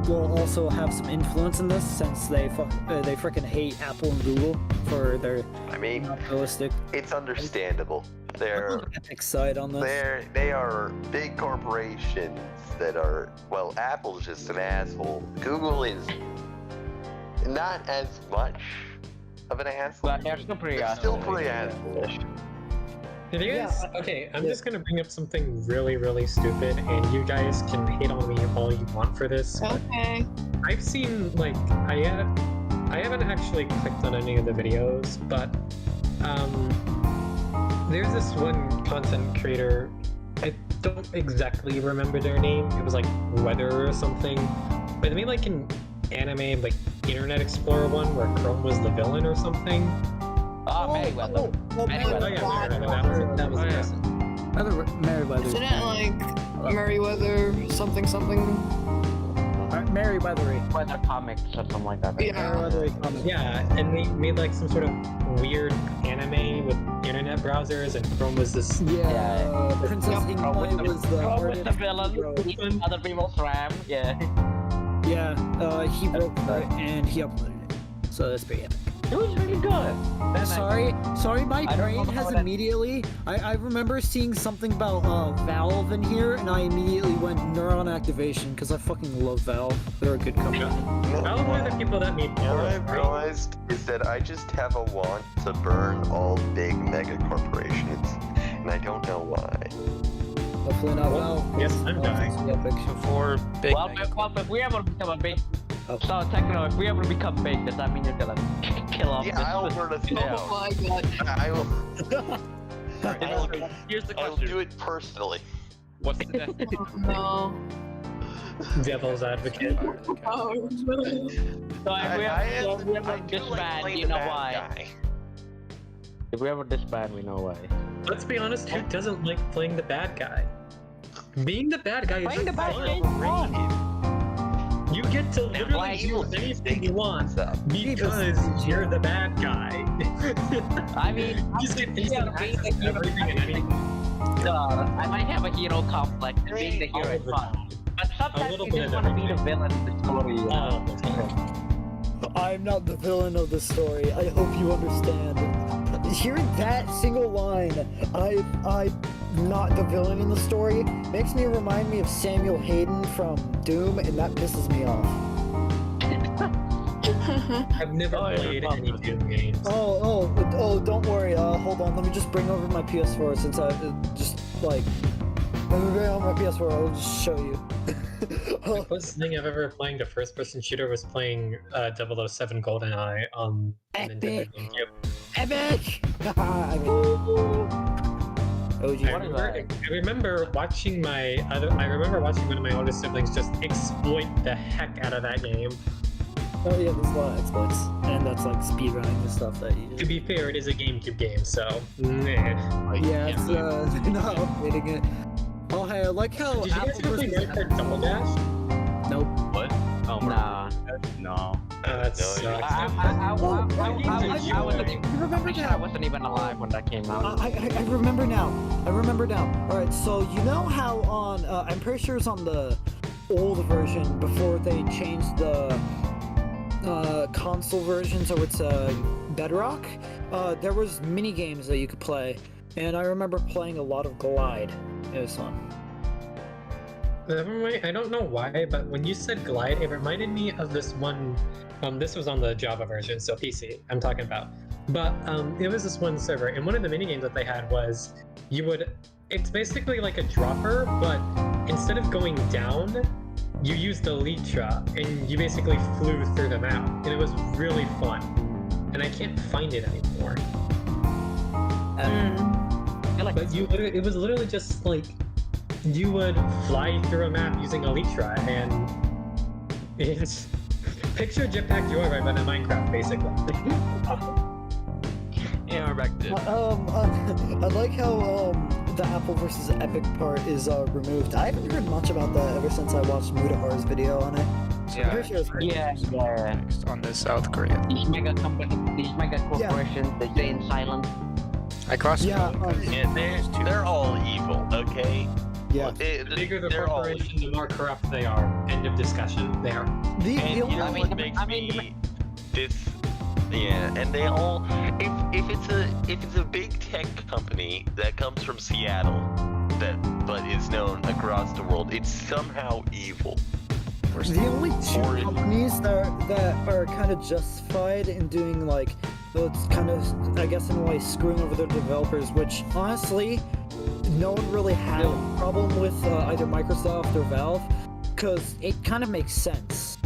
will also have some influence in this, since they freaking hate Apple and Google for their monopolistic. It's understandable. They're on Epic's side on this. They are big corporations that are, well, Apple's just an asshole. Google is not as much of an asshole. But they're still pretty Still pretty asshole. I'm just gonna bring up something really, really stupid, and you guys can hate on me all you want for this. Okay. I've seen, I haven't actually clicked on any of the videos, but there's this one content creator, I don't exactly remember their name, it was like Weather or something, but they made like an anime, like Internet Explorer one where Chrome was the villain or something. Merryweather. That was Merryweather. Isn't it like Merryweather something? Merryweathery. Weather comics or something like that. Yeah, and they made like some sort of weird anime with internet browsers, and Chrome was this. Princess Inkboy was the artist. The villain. Other people's RAM. Yeah. Yeah, he wrote it and he uploaded it. So that's pretty epic. It was really good. Sorry, my brain has immediately. I remember seeing something about Valve in here, and I immediately went neuron activation because I fucking love Valve. They're a good company. Valve are the people that made What I've realized is that I just have a want to burn all big mega corporations, and I don't know why. Hopefully not Valve. Yes, I'm dying. Before big. Well, if we ever become a big, so Techno, if we ever become big, does that mean you're gonna kill off? Yeah, I'll burn us down. Oh my god. I will. Here's the I will question. do it personally. What's the death? No. Devil's advocate. Oh, no. So if we ever disband, you know why? If we ever disband, we know why. Let's be honest, who doesn't like playing the bad guy? Being the bad guy is Playing the bad fun. guy is fun. You get to literally do anything you want because you're the bad guy. I mean, You just get instant access to everything and anything. I might have a hero complex, and being the hero is fun. But sometimes little you bit just of want to be the villain of the story. I'm not the villain of the story. I hope you understand. Hearing that single line, I'm not the villain in the story, makes me remind me of Samuel Hayden from Doom, and that pisses me off. I've never played any Doom games. Oh, don't worry. Hold on. Let me just bring over my PS4 since I just like. Let me bring over my PS4. I'll just show you. The closest thing I've ever playing to first-person shooter was playing 007 GoldenEye on Nintendo GameCube. Epic! I remember watching one of my older siblings just exploit the heck out of that game. Oh yeah, there's a lot of exploits, and that's like speedrunning and stuff that you. To be fair, it is a GameCube game, so. Yeah, it's not updating it. Oh hey, I like how. Did you guys ever play Mario Kart Double Dash? Nope. What? Oh, Nah. No. That sucks. I wasn't even alive when that came out. I remember now. Alright, so you know how on I'm pretty sure it's on the old version before they changed the console version, so it's Bedrock. There was mini games that you could play, and I remember playing a lot of Glide. It was fun. I don't know why, but when you said Glide, it reminded me of this one This was on the Java version, so PC, I'm talking about. But it was this one server, and one of the minigames that they had was it's basically like a dropper, but instead of going down, you used Elytra, and you basically flew through the map, and it was really fun. And I can't find it anymore. But it was literally just like, you would fly through a map using Elytra, and it's picture Jetpack Joyride but in Minecraft, basically. Yeah, we're back to I like how the Apple versus Epic part is removed. I haven't heard much about that ever since I watched Mudahar's video on it. So I'm pretty sure it's Next on the South Korea. These mega companies, these mega corporations, they stay in silence. I crossed. They're all evil, okay? Yeah. The bigger the corporation, the more corrupt they are. End of discussion. They are. And you know what makes me this? Yeah, and they all. If it's a big tech company that comes from Seattle, but is known across the world, it's somehow evil. The only two companies that are kind of justified in doing like, it's kind of, I guess in a way, screwing over their developers, which honestly, no one really had a problem with either Microsoft or Valve, because it kind of makes sense.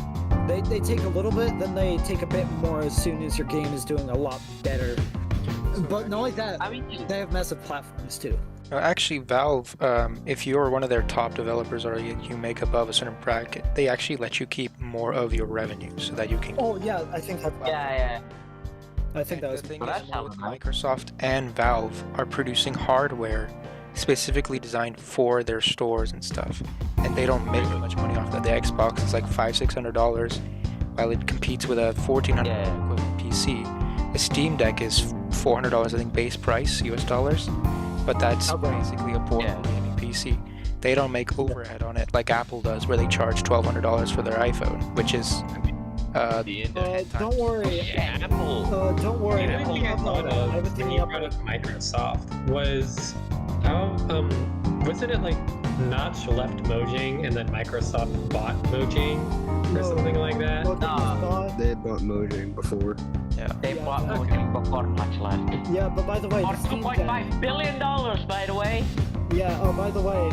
They take a little bit, then they take a bit more as soon as your game is doing a lot better. But not only that, they have massive platforms too. Actually, Valve, if you're one of their top developers or you make above a certain bracket, they actually let you keep more of your revenue so that you can. Oh yeah, I think that's. Yeah. I think that was. The thing is, both Microsoft and Valve are producing hardware specifically designed for their stores and stuff, and they don't make much money off that. The Xbox is like $500-600, while it competes with a $1,400 equivalent PC. The Steam Deck is $400, I think, base price US dollars, but that's basically a portable gaming PC. They don't make overhead on it like Apple does, where they charge $1,200 for their iPhone, which is don't worry. Apple. Don't worry. Everything I thought of when you brought up Microsoft was how wasn't it like Notch left Mojang and then Microsoft bought Mojang or something like that? They had bought Mojang before. Yeah. They bought Mojang before Notch left. Yeah, but by the way, For $2.5 billion, by the way. Yeah, by the way,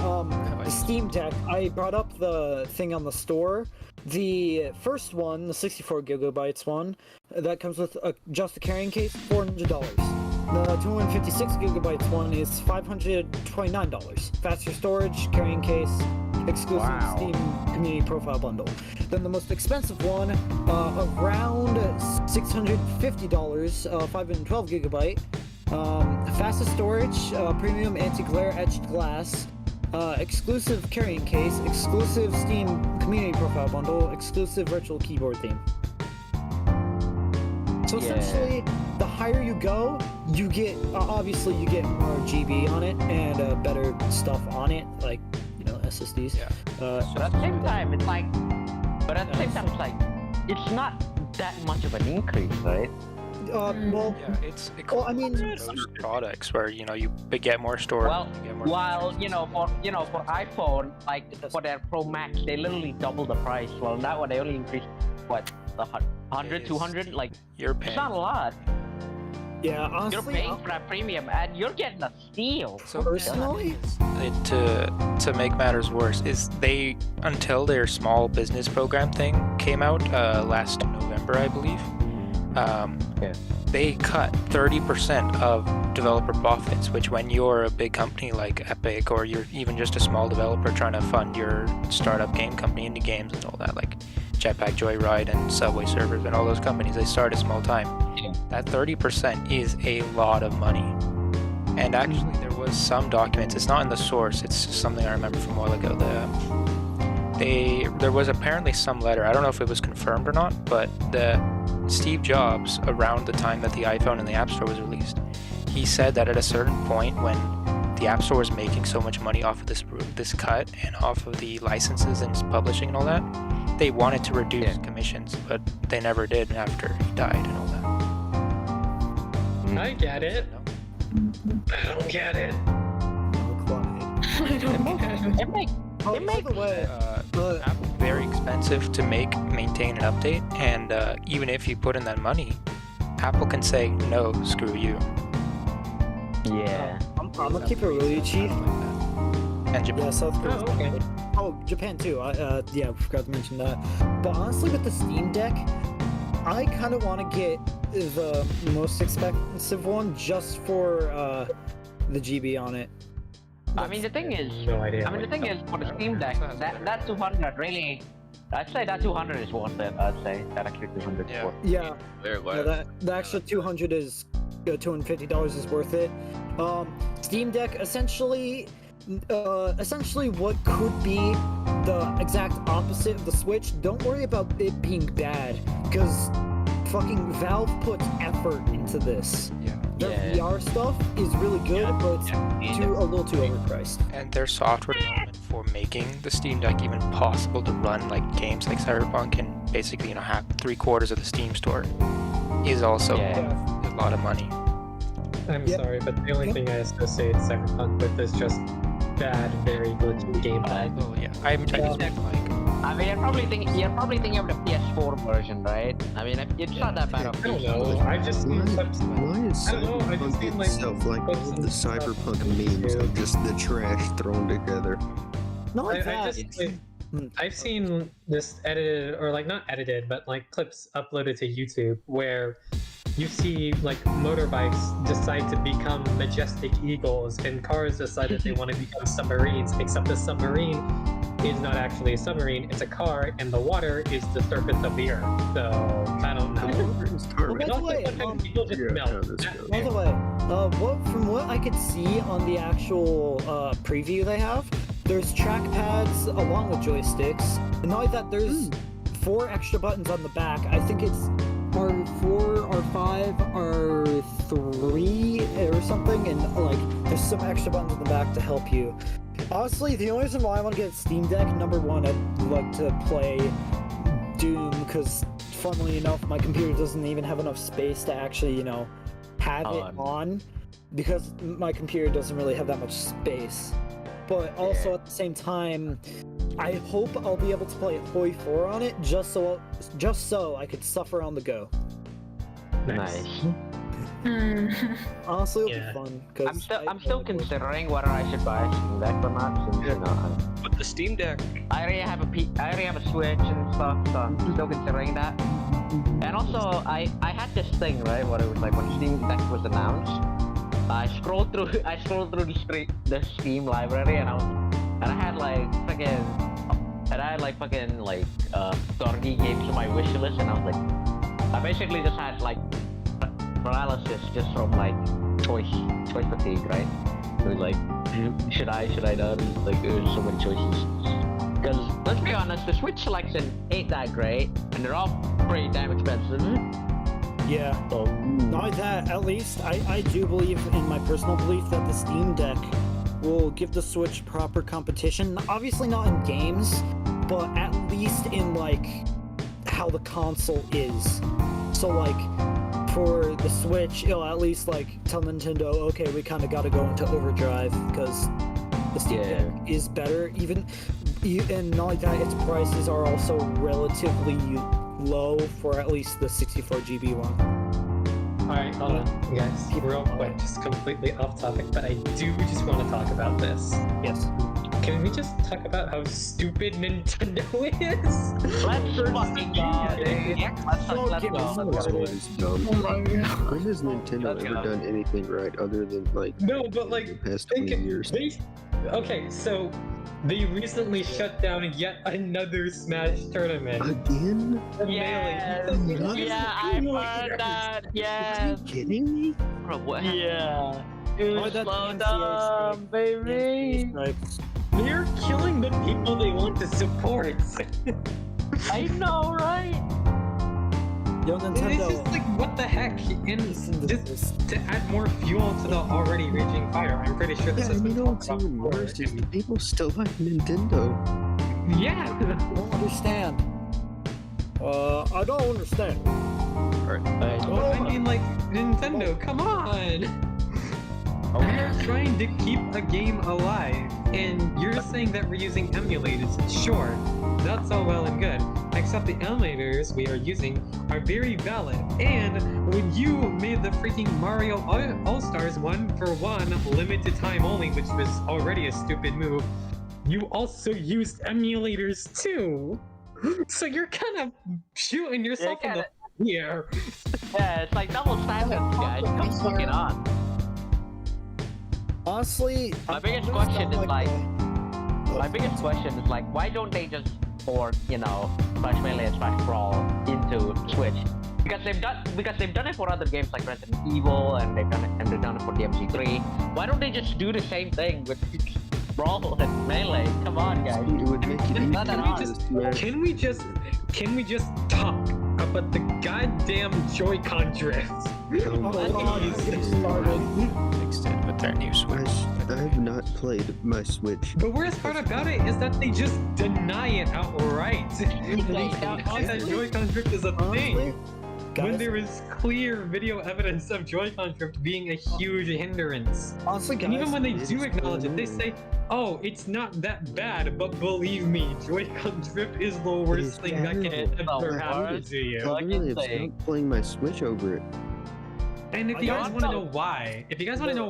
the Steam Deck, I brought up the thing on the store. The first one, the 64 gigabytes one, that comes with just a carrying case, $400. The 256 gigabytes one is $529. Faster storage, carrying case, exclusive Steam Community Profile Bundle. Then the most expensive one, around $650, 512 gigabyte. Fastest storage, premium anti-glare etched glass, exclusive carrying case, exclusive Steam Community Profile Bundle, exclusive virtual keyboard theme. So essentially, the higher you go, you get, obviously you get more GB on it and better stuff on it, like, you know, SSDs. Yeah. But at the same time, it's like, it's not that much of an increase, right? Well, yeah, it's I mean, those products where you get more storage. Well, while for iPhone, like for their Pro Max, they literally double the price. Well, that one they only increased what, 100, 200, like you're paying. It's not a lot. Yeah, honestly, you're paying for that premium, and you're getting a steal. So personally, to make matters worse, is they, until their small business program thing came out last November, I believe. They cut 30% of developer profits, which when you're a big company like Epic, or you're even just a small developer trying to fund your startup game company into games and all that, like Jetpack Joyride and Subway Surfers and all those companies, they start a small time. That 30% is a lot of money. And actually there was some documents, it's not in the source, it's something I remember from a while ago, there was apparently some letter, I don't know if it was confirmed or not, but Steve Jobs, around the time that the iPhone and the App Store was released, he said that at a certain point when the App Store was making so much money off of this cut and off of the licenses and publishing and all that, they wanted to reduce commissions, but they never did after he died and all that. I get it. I don't get it. I don't get it. by the way, Apple's very expensive to make, maintain, and update, and even if you put in that money, Apple can say no, screw you. Yeah. I'm gonna keep it really cheap. And Japan. Yeah, South Korea. Oh, okay. Oh, Japan too. Yeah, I forgot to mention that. But honestly, with the Steam Deck, I kind of want to get the most expensive one just for the GB on it. I mean, the thing is, No idea. I mean, the thing is, for the Steam Deck, that 200 really, I'd say that 200 is worth it. I'd say that extra 200 is Yeah. worth it. Yeah, There it was. yeah, the extra 200 is $250 is worth it. Steam Deck essentially what could be the exact opposite of the Switch. Don't worry about it being bad, because fucking Valve puts effort into this. Yeah. Their VR stuff is really good, but it's a little too overpriced. And their software development for making the Steam Deck even possible to run like games like Cyberpunk and basically, you know, have 3/4 of the Steam store is also Yeah. a lot of money. I'm Yep. sorry, but the only thing I associate Cyberpunk with is just bad, very glitchy gameplay. Oh yeah, I'm just like I mean, you're probably thinking of the PS4 version, right? I mean, it's not that bad of I don't know. I've just seen clips. Why is I don't know, I just Cyberpunk seen, like, itself like clips all and the stuff Cyberpunk on memes YouTube. of just the trash thrown together? Not like I that. just like, I've seen this edited, or like not edited, but like clips uploaded to YouTube where you see like motorbikes decide to become majestic eagles and cars decide that they want to become submarines, except the submarine is not actually a submarine, it's a car, and the water is the surface of the earth. So I don't know. It's Well, Target. by the Also, way, sometimes people just figure out how melt. this goes. By the way, from what I could see on the actual preview they have, there's trackpads along with joysticks. And not only that, there's 4 extra buttons on the back. I think it's R4, R5, R3 or something, and like there's some extra buttons on the back to help you. Honestly, the only reason why I want to get a Steam Deck, number one, I'd like to play Doom, because funnily enough, my computer doesn't even have enough space to actually, you know, have it on, because my computer doesn't really have that much space. But also at the same time, I hope I'll be able to play Hoi 4 on it, just so I could suffer on the go. Nice. Honestly, it'll Yeah. be fun. 'Cause I'm still considering whether I should buy a Steam Deck or not, since you know But the Steam Deck, I already have a Switch and stuff, so I'm still considering that. And also, I had this thing, right? What it was like when Steam Deck was announced. I scrolled through the Steam library, and I had like fucking 30 games on my wish list, and I was like, I basically just had like paralysis just from like choice fatigue, right? It was like, should I not? Like, there's so many choices. Because let's be honest, the Switch selection ain't that great, and they're all pretty damn expensive. Yeah. So, Not only that, at least I do believe, in my personal belief, that the Steam Deck will give the Switch proper competition. Obviously not in games, but at least in like how the console is. So like for the Switch, it'll at least like tell Nintendo, okay, we kind of got to go into overdrive because the Steam Deck is better. And not only that, its prices are also relatively low for at least the 64 GB one. Alright, hold on, guys. Real quick, just completely off topic, but I do just want to talk about this. Yes. Can we just talk about how stupid Nintendo is? let's fucking go, dude. Let's Give me go. some This credit. is dumb. Oh my god. When has Nintendo Let's ever go. done anything right other than like No, but the like, past think 20 years? okay, so they recently shut down yet another Smash tournament. Again? The Yes. mailing. Yeah, I heard that. Are Yes. you kidding me? bro, what happened? Yeah. Dude, Oh, that's slow the NCAA down, strike. baby. Strikes. They're killing the people they want to support. I know, right? Yo, It's Nintendo. just like, what the heck? And Listen to just this. to add more fuel to the already raging fire. I'm pretty sure this Yeah, has and been you know talked what's about even before. worse is the people still like Nintendo. Yeah. I don't understand. I don't understand. Well, I mean, like, Nintendo, come on! They're trying to keep a game alive, and you're saying that we're using emulators. Sure, that's all well and good, except the emulators we are using are very valid. And when you made the freaking Mario All-Stars 1-for-1 limited time only, which was already a stupid move, you also used emulators too. So you're kind of shooting yourself in the here. Yeah, it's like double standards, guys. Come fucking on. Honestly, My biggest question is like, why don't they just port, Smash Melee and Smash Brawl into Switch? Because they've done it for other games like Resident Evil, and they've done it for DMC3. Why don't they just do the same thing with Brawl and Melee? Come on, guys. It would make it Can we just talk about the goddamn Joy-Con drift? Fixed it with their new Switch. I have not played my Switch. The worst part about it is that they just deny it outright. That Joy-Con drift is a thing. When there is clear video evidence of Joy-Con drift being a huge hindrance. Honestly, guys, And even when they do acknowledge it, they say, oh, it's not that bad, but believe me, Joy-Con drift is the worst thing that can ever happen to you. I really have stopped playing my Switch over it. And if you guys want to know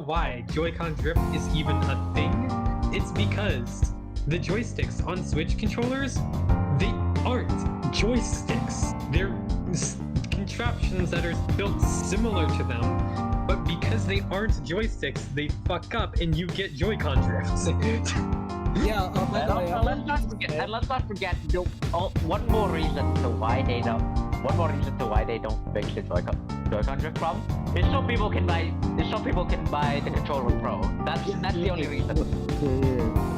why, Joy-Con drift is even a thing, it's because the joysticks on Switch controllers, they aren't joysticks. They're contraptions that are built similar to them, but because they aren't joysticks, they fuck up and you get Joy-Con drifts. Yeah, let's not forget one more reason to why they don't fix the Joy-Con drift problem is so people can buy the controller Pro. That's the only reason. Yeah,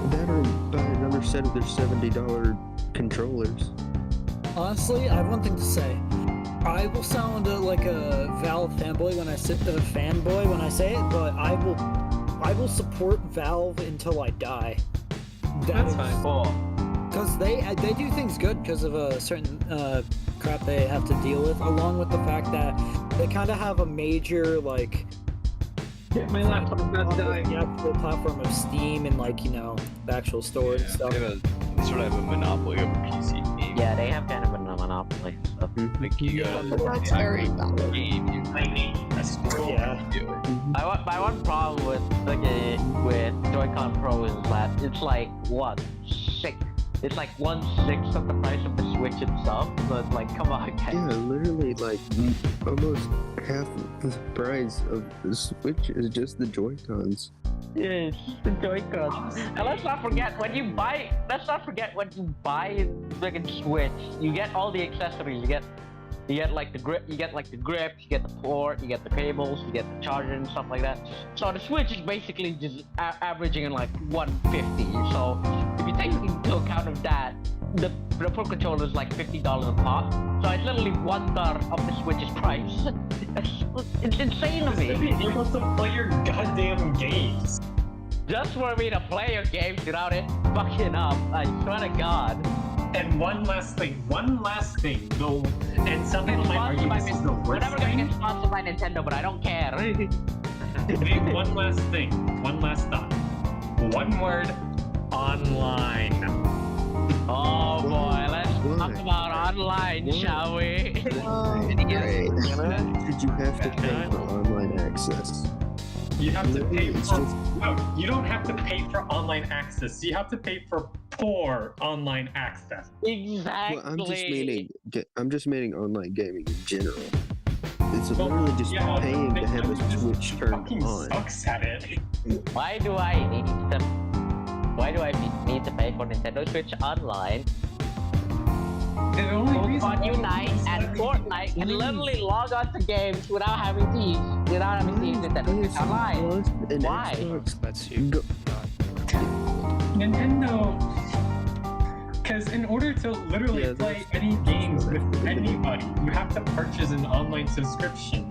that or buy another set of their $70 controllers. Honestly, I have one thing to say. I will sound like a Valve fanboy when I say it, but I will support Valve until I die. That's fine. Because they do things good because of a certain crap they have to deal with, along with the fact that they kind of have a major Get my laptop not dying. The actual platform of Steam and the actual store and stuff. They sort of have a monopoly over PC games. Yeah, they have kind of a monopoly. So. Like you gotta That's very valid. My one problem with Joy-Con Pro is that it's like it's like 1/6 of the price of the Switch itself. So it's like, come on, guys. Yeah, literally almost half the price of the Switch is just the Joy-Cons. Yeah, it's just the Joy-Cons. And let's not forget when you buy the Switch, you get all the accessories. You get the grip, you get the port, you get the cables, you get the charger and stuff like that. So the Switch is basically just averaging in $150. So if you take into account of that, the Pro controller is $50 a pop. So it's literally 1/3 of the Switch's price. It's insane to me. To be able to play your goddamn games. Just for me to play your games without it fucking up. I swear to God. And one last thing, though, and some people might argue this is the worst We're never gonna get sponsored by Nintendo, but I don't care. One last thought. One word, online. Oh boy, let's talk about online, shall we? Did you have to pay for online access? You have to pay for... No, you don't have to pay for online access. You have to pay for poor online access. Exactly. Well, I'm just meaning online gaming in general. It's literally just paying to have a Switch turned on. Sucks at it. Why do I need to pay for Nintendo Switch Online? Pokemon Unite and Fortnite can literally log on to games without having to use Nintendo Switch Online. Why? Lets you Nintendo. Because in order to literally play any games with anybody, you have to purchase an online subscription.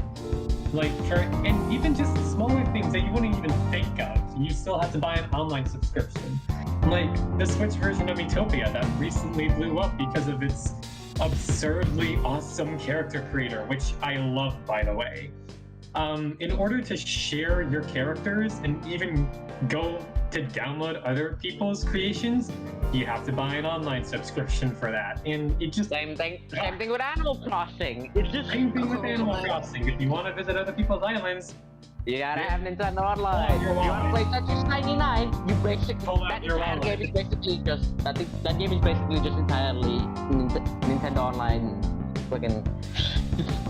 And even just smaller things that you wouldn't even think of, you still have to buy an online subscription. Like the Switch version of Miitopia that recently blew up because of its absurdly awesome character creator, which I love, by the way. In order to share your characters and even go to download other people's creations, you have to buy an online subscription for that. And it just Same thing with Animal Crossing. It's just same thing with Animal Crossing. If you want to visit other people's islands, you gotta have Nintendo Online. your You wanna wallet. play Tetris 99? You basically Pull out that your entire wallet. game is basically just that game is basically just entirely Nintendo Online. Fucking,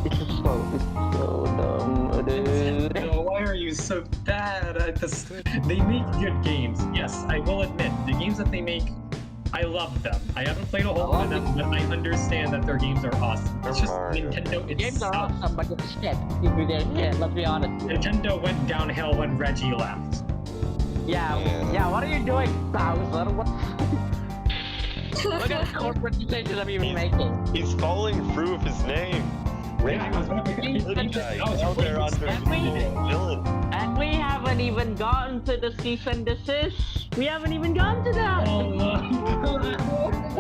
it's just so dumb, dude. No, why are you so bad at this? They make good games. Yes, I will admit, the games that they make, I love them. I haven't played a whole lot of them, but I understand that their games are awesome. It's just Nintendo Games are itself. awesome, but it's shit. Let's be honest. Nintendo went downhill when Reggie left. Yeah. What are you doing, Bowser? What? Look at the corporate decisions I'm even making. He's falling through with his name. Yeah, I was about to- Now they're under villain. And we haven't even gotten to the cease and desist. We haven't even gotten to that.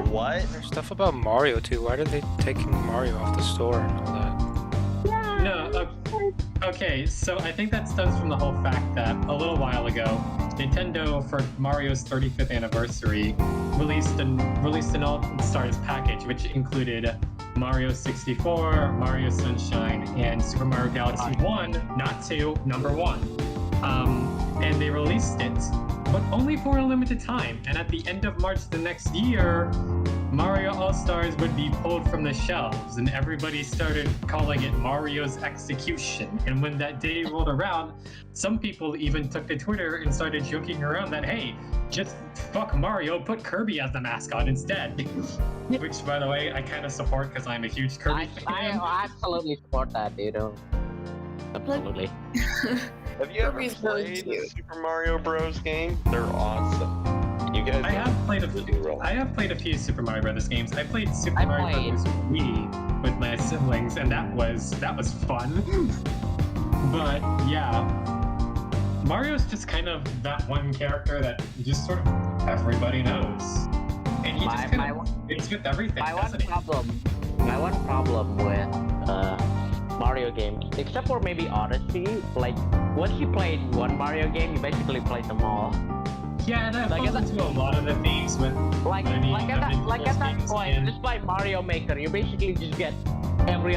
What? There's stuff about Mario too. Why did they taking Mario off the store and all that? No, okay, so I think that stems from the whole fact that a little while ago, Nintendo, for Mario's 35th anniversary, released an All-Stars package, which included Mario 64, Mario Sunshine, and Super Mario Galaxy 1, not 2, number 1. And they released it, but only for a limited time. And at the end of March the next year, Mario All-Stars would be pulled from the shelves, and everybody started calling it Mario's Execution. And when that day rolled around, some people even took to Twitter and started joking around that, hey, just fuck Mario, put Kirby as the mascot instead. Which, by the way, I kind of support because I'm a huge Kirby fan. I absolutely support that, dude. Absolutely. Have you ever Kirby's really played a cute. Super Mario Bros. Game? They're awesome. You guys I have played a few Super Mario Brothers games. I played Super I Mario played. Brothers Wii with my siblings, and that was fun. But yeah, Mario's just kind of that one character that just sort of everybody knows, and he just kind of fits with everything. My doesn't he? my one problem with Mario games, except for maybe Odyssey, like once you played one Mario game, you basically played them all. Yeah, and that Like, falls into a lot of the themes with Like I mean, like at that games point, and- just by Mario Maker, you basically just get every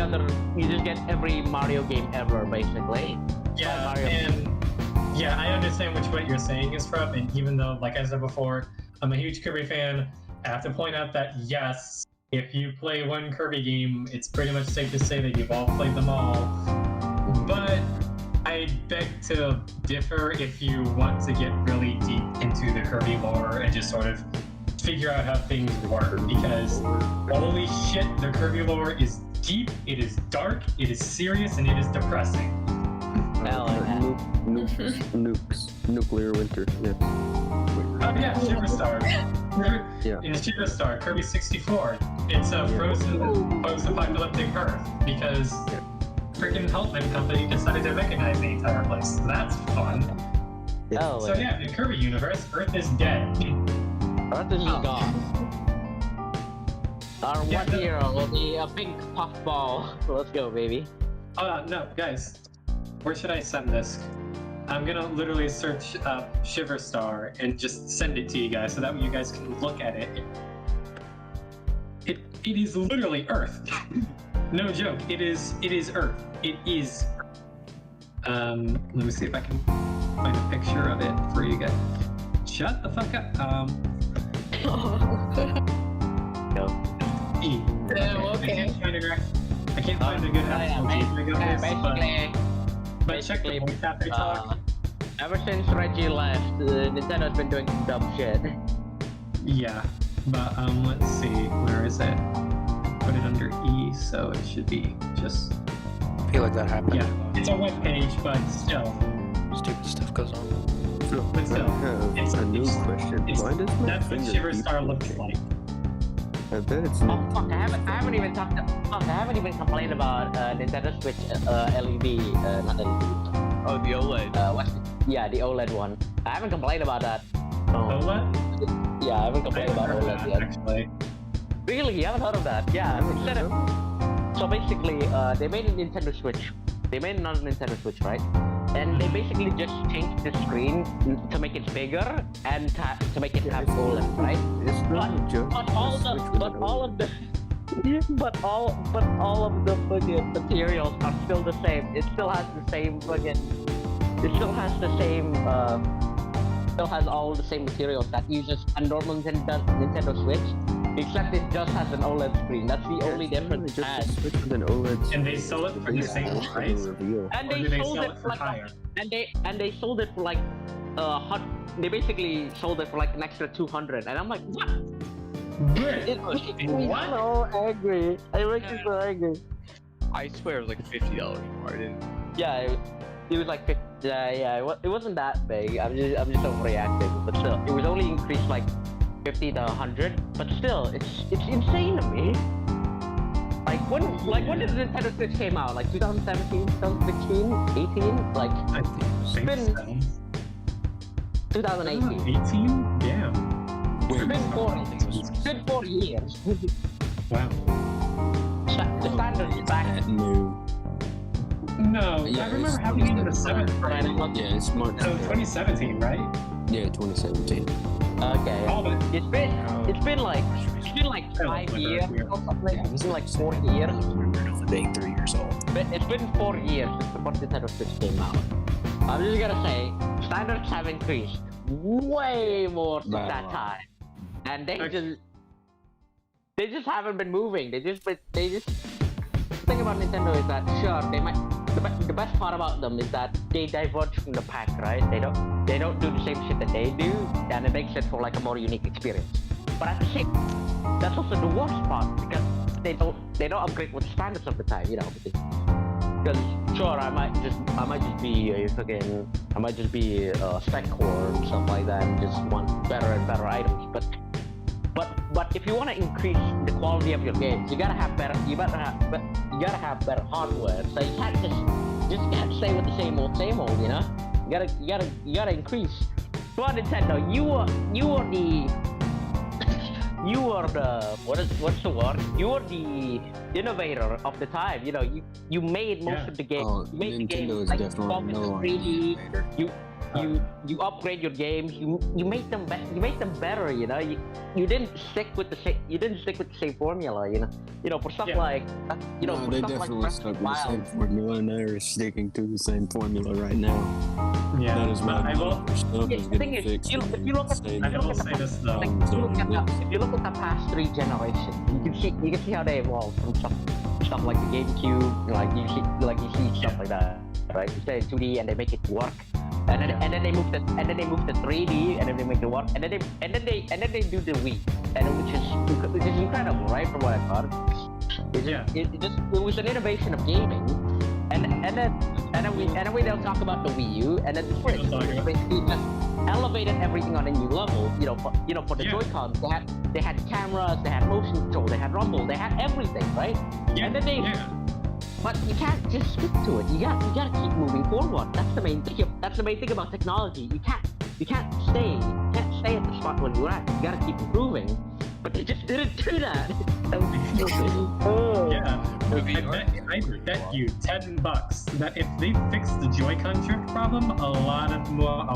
Mario game ever, basically. Yeah, Mario. and yeah, I understand which what you're saying is from, and even though, like I said before, I'm a huge Kirby fan, I have to point out that yes, if you play one Kirby game, it's pretty much safe to say that you've all played them all. But I beg to differ if you want to get really deep into the Kirby lore and just sort of figure out how things work, because holy shit, the Kirby lore is deep, it is dark, it is serious, and it is depressing. Hell yeah. Nukes. Nuclear winter. Yes. Oh yeah, Shiver Star. Yeah. In Shiver Star, Kirby 64, it's a frozen post-apocalyptic Earth because freaking Helpman Company decided to mechanize the entire place. That's fun. Hell So yeah, in the Kirby universe, Earth is dead. Earth is gone. Our Yeah, one hero will be a pink puffball. Let's go, baby. No, guys, where should I send this? I'm gonna literally search up Shiver Star and just send it to you guys so that way you guys can look at it. It is literally Earth. No joke. It is Earth. It is. Let me see if I can find a picture of it for you guys. Shut the fuck up. Go. Okay. I can't find a good actual JPEG of this, Basically, but check the voice after talk. ever since Reggie left, Nintendo's been doing some dumb shit. Yeah, but let's see, where is it? Put it under E, so it should be just. I feel like that happened. Yeah, it's a web page, but still. Stupid stuff goes on. So, But I still, have a new question. Why does my that's what finger Shiver keep Star looks blinking? like. I bet it's Oh not. fuck! I haven't even talked. Fuck! I haven't even complained about Nintendo Switch LED, not LED. Oh, the OLED. Yeah, the OLED one. I haven't complained about that. Oh. OLED? Yeah, I haven't I complained haven't about heard of OLED that, yet. actually. Really? You haven't heard of that? Yeah. Instead of, so basically, they made a Nintendo Switch. They made another Nintendo Switch, right? And they basically just changed the screen to make it bigger and to make it have OLED, right? It's not just But all of the fucking materials are still the same. It still has the same fucking. It still has the same. Still has all the same materials that uses a normal Nintendo Switch, except it just has an OLED screen. That's the only difference it has. Switch with an OLED. And they sell it for the same price? And Or they do they sold sell it it for for like higher? and they sold it for like they basically sold it for like an extra 200, and I'm like, what? It makes me What? so angry. It makes me so angry. I swear it was like $50 more. I didn't. Yeah, it was like 50. Yeah, it wasn't that big. I'm just overreacting, but still, it was only increased like 50 to 100. But still, it's insane to me. When did the Nintendo Switch came out? Like 2017, 2016, 18? Like I think been- so. 2018. 18? Damn. It's been 4 years. Wow. The standard is back. No, Yeah, I remember it's having it in the 7th Right, grade. I'm not- Yeah, it's March. So 2017, right? Yeah, 2017. Okay. Oh, but It's been like 5 years or something. It's been like 4 years. I remember it over being 3 years old. But it's been 4 years since the first Nintendo Switch came out. I'm just gonna say, standards have increased way more since By a that lot. time, and they Okay. just haven't been moving. They just the thing about Nintendo is that sure they might. The best part about them is that they diverge from the pack, right? They don't do the same shit that they do, and it makes it for like a more unique experience. But at the same, that's also the worst part because they don't upgrade with the standards of the time, you know. Because sure, I might just be a spec core and stuff like that, and just want better and better items. But if you want to increase the quality of your games, you gotta have better hardware. So you can't just can't stay with the same old, you know. You gotta increase. Come on, Nintendo, you were the what's the word? You were the innovator of the time. You know, you made most of the games. Oh, You made the Nintendo games is like definitely focus no on longer 3D. innovator. You upgrade your games. You make them better. You know, you didn't stick with the same formula. You know for stuff Yeah. like No, for they stuff like definitely Breath stuck of with the the same Wild. formula, and they're sticking to the same formula right now. Yeah, That is but why I will. their stuff Yeah, is the thing getting is, fixed. if you look at- Staying I in will the say this though. Like, same if you look zone. at the past 3 generations, you can see how they evolved from stuff like the GameCube, like you see stuff like that, right? You stay in 2D and they make it work, and then they move to 3D and then they make it work, and then they do the Wii, and which is incredible, right? From what I thought, it was an innovation of gaming, and then we don't talk about the Wii U, and then the Switch, don't talk which about- basically just elevated everything on a new level. For the Yeah. Joy-Cons, they had cameras, they had motion control, they had rumble, they had everything, right? Yeah, And then but you can't just stick to it. You gotta keep moving forward. That's the main thing. That's the main thing about technology. You can't stay at the spot when you're at. You gotta keep improving. But they just didn't do that. Yeah, I bet you $10 that if they fixed the Joy-Con drift problem, a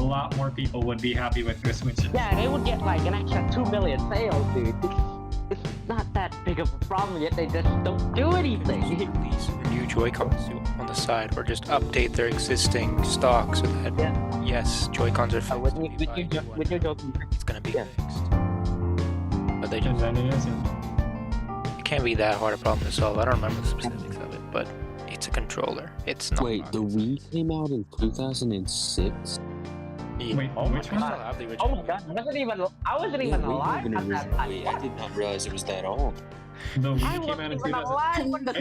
lot more people would be happy with their Switches. Yeah, they would get like an extra 2 million sales, dude. It's not that big of a problem yet. They just don't do anything. Release new Joy-Cons on the side, or just update their existing stock so that yes, Joy-Cons are fixed. With your joking. It's gonna be Yeah. fixed. But they And just then it isn't. it can't be that hard a problem to solve. I don't remember the specifics of it, but it's a controller. It's not. Wait, the Wii came out in 2006? Yeah. Wait, Oh my which one? God, I have the Oh original. my god, I wasn't even Yeah, we alive haven't at that originally- time. Wait, I did not realize it was that old. The I Wii came wasn't out in even 2000. alive when the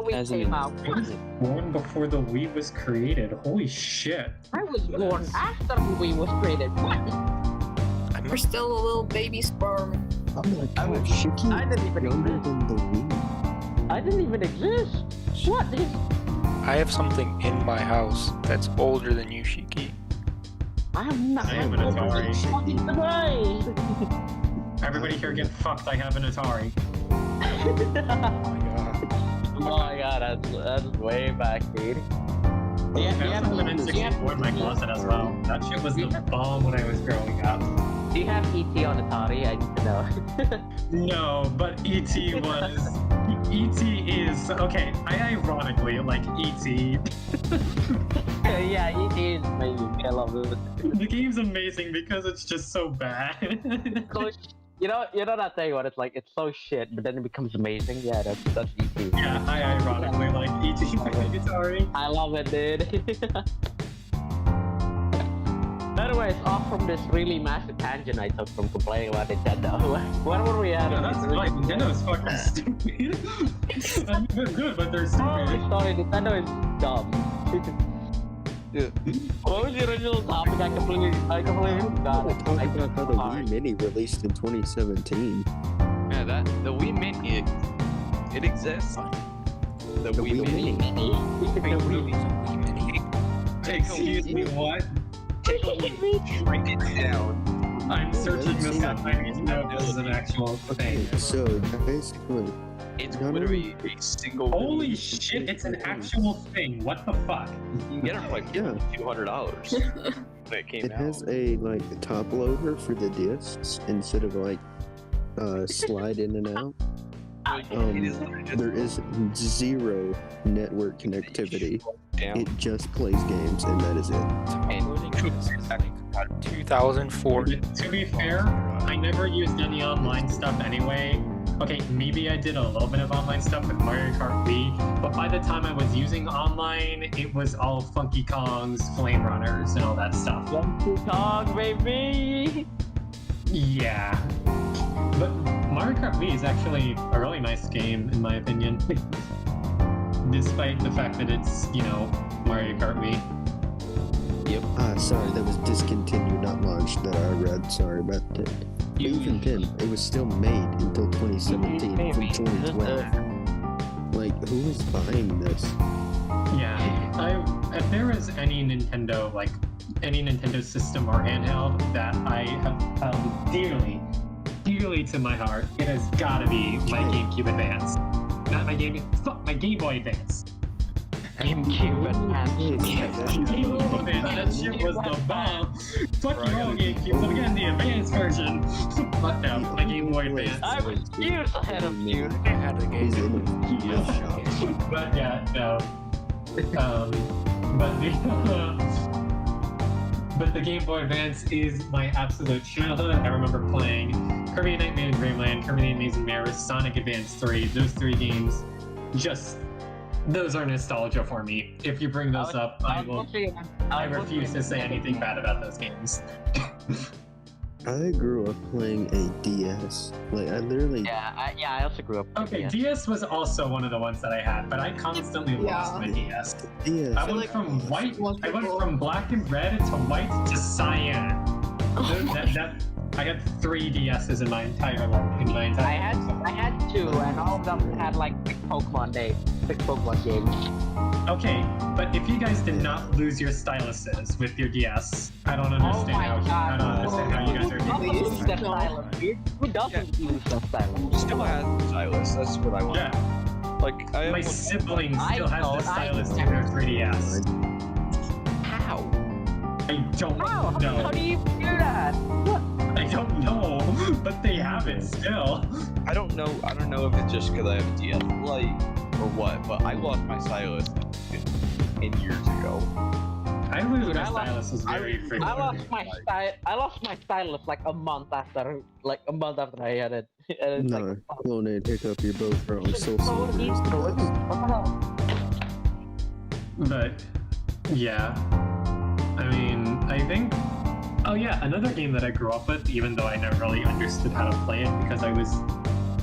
Wii came out. I was born before the Wii was created. Holy shit. I was born after the Wii was created. What? We're still a little baby sperm. Oh my god, Shiki I didn't even younger exist. than the Wii. I didn't even exist. What? I have something in my house that's older than you, Shiki. I'm not. I am an Atari. Fucking surprised. Everybody here get fucked. I have an Atari. Oh my God. Oh my god, that's way back, dude. I also have an N64 in my closet as well. That shit was the bomb when I was growing up. Do you have ET on Atari? I need to know. No, but E.T. was... E.T. is... Okay, I ironically like E.T. Yeah, ET is amazing. I love it. The game's amazing because it's just so bad. So, you know that thing when it's like it's so shit, but then it becomes amazing. Yeah, that's ET. Yeah, I ironically like E.T. on Atari. I love it, dude. Anyways, off from this really massive tangent I took from complaining about Nintendo. Where were we at? No, that's fine. Nintendo's fucking stupid. I mean, they're good, but they're stupid. Sorry, Nintendo is dumb. What was the original topic? I completely forgot We're it. talking about how the Wii Mini released in 2017. Yeah, the Wii Mini, it exists. The Wii Mini. Excuse me, what? Shrink it down. I'm searching this up. I need to know if this is an actual thing. So basically, It's Not literally a single. Holy shit, it's an actual thing. What the fuck? You can get it for like Yeah. $200 when it came it out. has a top loader for the discs instead of slide in and out. It is literally just There is zero network connectivity. down. It just plays games, and that is it. Uploading this is like 2004. To be fair, I never used any online stuff anyway. Okay, maybe I did a little bit of online stuff with Mario Kart Wii, but by the time I was using online, it was all Funky Kongs, Flame Runners, and all that stuff. Funky Kong, baby! Yeah. But Mario Kart Wii is actually a really nice game, in my opinion. Despite the fact that it's, Mario Kart Wii. Sorry, that was discontinued, not launched, that I read. Sorry about that. But even then, it was still made until 2017 from 2012. Like, who is buying this? Yeah, if there is any Nintendo system or handheld that I have held dearly, dearly to my heart, it has gotta be my GameCube Advance. Not my my Game Boy Advance. GameCube Advance. Game Boy Advance, that shit was the bomb. Fuck your old GameCube, I'm getting the advanced version. Fuck no, my Game Boy Advance. I was years ahead of you. I had the He's game. in it. But yeah, no. But the Game Boy Advance is my absolute childhood. I remember playing Kirby Nightmare Dreamland, Kirby the Amazing Mirror, Sonic Advance 3. Those three games, those are nostalgia for me. If you bring those up, I refuse to say anything bad about those games. I grew up playing a DS. Like, I literally... I also grew up. Okay, DS was also one of the ones that I had, but I constantly lost my DS. DS. I went from black and red to white to cyan. I got 3 DSs in my entire life. I had 2, and all of them had like 6 Pokemon games. Okay, but if you guys did not lose your styluses with your DS, I don't understand how you guys are Use the stylus. Who doesn't use the stylus? Still has the stylus. That's what I want. Yeah, Like my sibling still has the stylus to their 3DS. How? I don't know. How do you do that? I don't know, but they have it still. I don't know if it's just because I have a DS Lite or what, but I lost my stylus in years ago. I lose my stylus is very frequent. I lost my stylus like a month after I had it. And it's No, Clone Hiccup, you're both wrong. Soul Silver is the What best. the hell? But yeah, I mean, I think. Oh yeah, another game that I grew up with, even though I never really understood how to play it because I was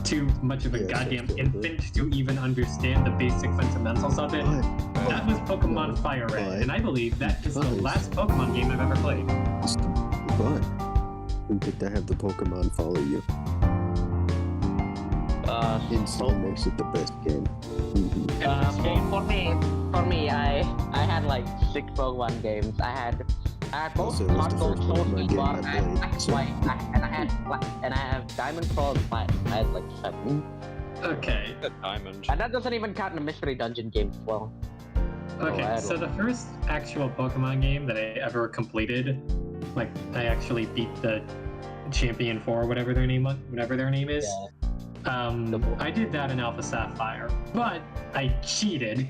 too much of a goddamn infant to even understand the basic fundamentals of it. That was Pokemon Fire Red, and I believe that is the last Pokemon game I've ever played. But you get to have the Pokemon follow you. Instantly makes it the best game. For me, I had like 6 Pokemon games. I had both Also, it was Heart the Gold, first Soul Pokemon game Silver, I and played, so- I have Diamond Pearl and Platinum. I had like 7. Okay. That diamond. And that doesn't even count the Mystery Dungeon games as well. Okay, so the first actual Pokemon game that I ever completed, like I actually beat the Champion 4, whatever their name is. I did that in Alpha Sapphire, but I cheated.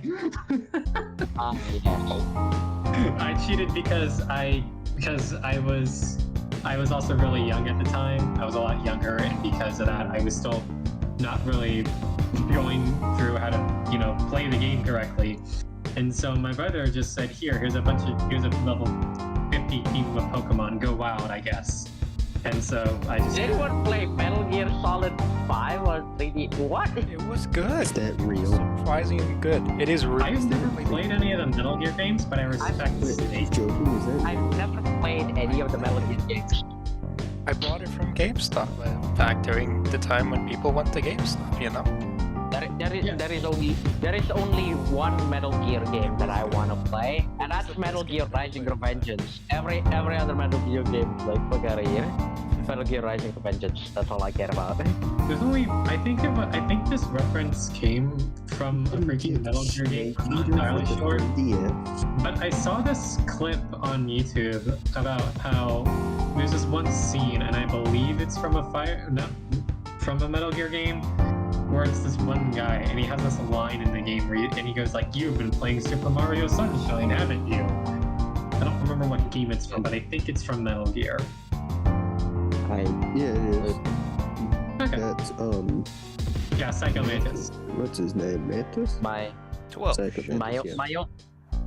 I cheated because I was also really young at the time. I was a lot younger, and because of that, I was still not really going through how to, play the game correctly. And so my brother just said, here's a level 50 team of Pokemon, go wild, I guess. And so I just... Did anyone play Metal Gear Solid 5 or 3D? What? It was good. Is that real? Surprisingly good. It is really. I've never played any of the Metal Gear games, but I respect the state. Joking, is that real? I've never played any of the Metal Gear games. I bought it from GameStop back during the time when people went to GameStop, you know? There is only one Metal Gear game that I want to play, and that's Metal Gear Rising Revengeance. Every other Metal Gear game is like, fuck out of here. Metal Gear Rising Revengeance. That's all I care about. There's only, I think this reference came from a freaking Metal Gear game. I'm not entirely sure. But I saw this clip on YouTube about how there's this one scene, and I believe it's from a Metal Gear game, where it's this one guy, and he has this line in the game and he goes like, "You've been playing Super Mario Sunshine, haven't you?" I don't remember what game it's from, but I think it's from Metal Gear. Yeah, it is. Okay. That's Yeah, Psycho Mantis. what's his name? Mantis? My 12. Psycho Mantis, yeah.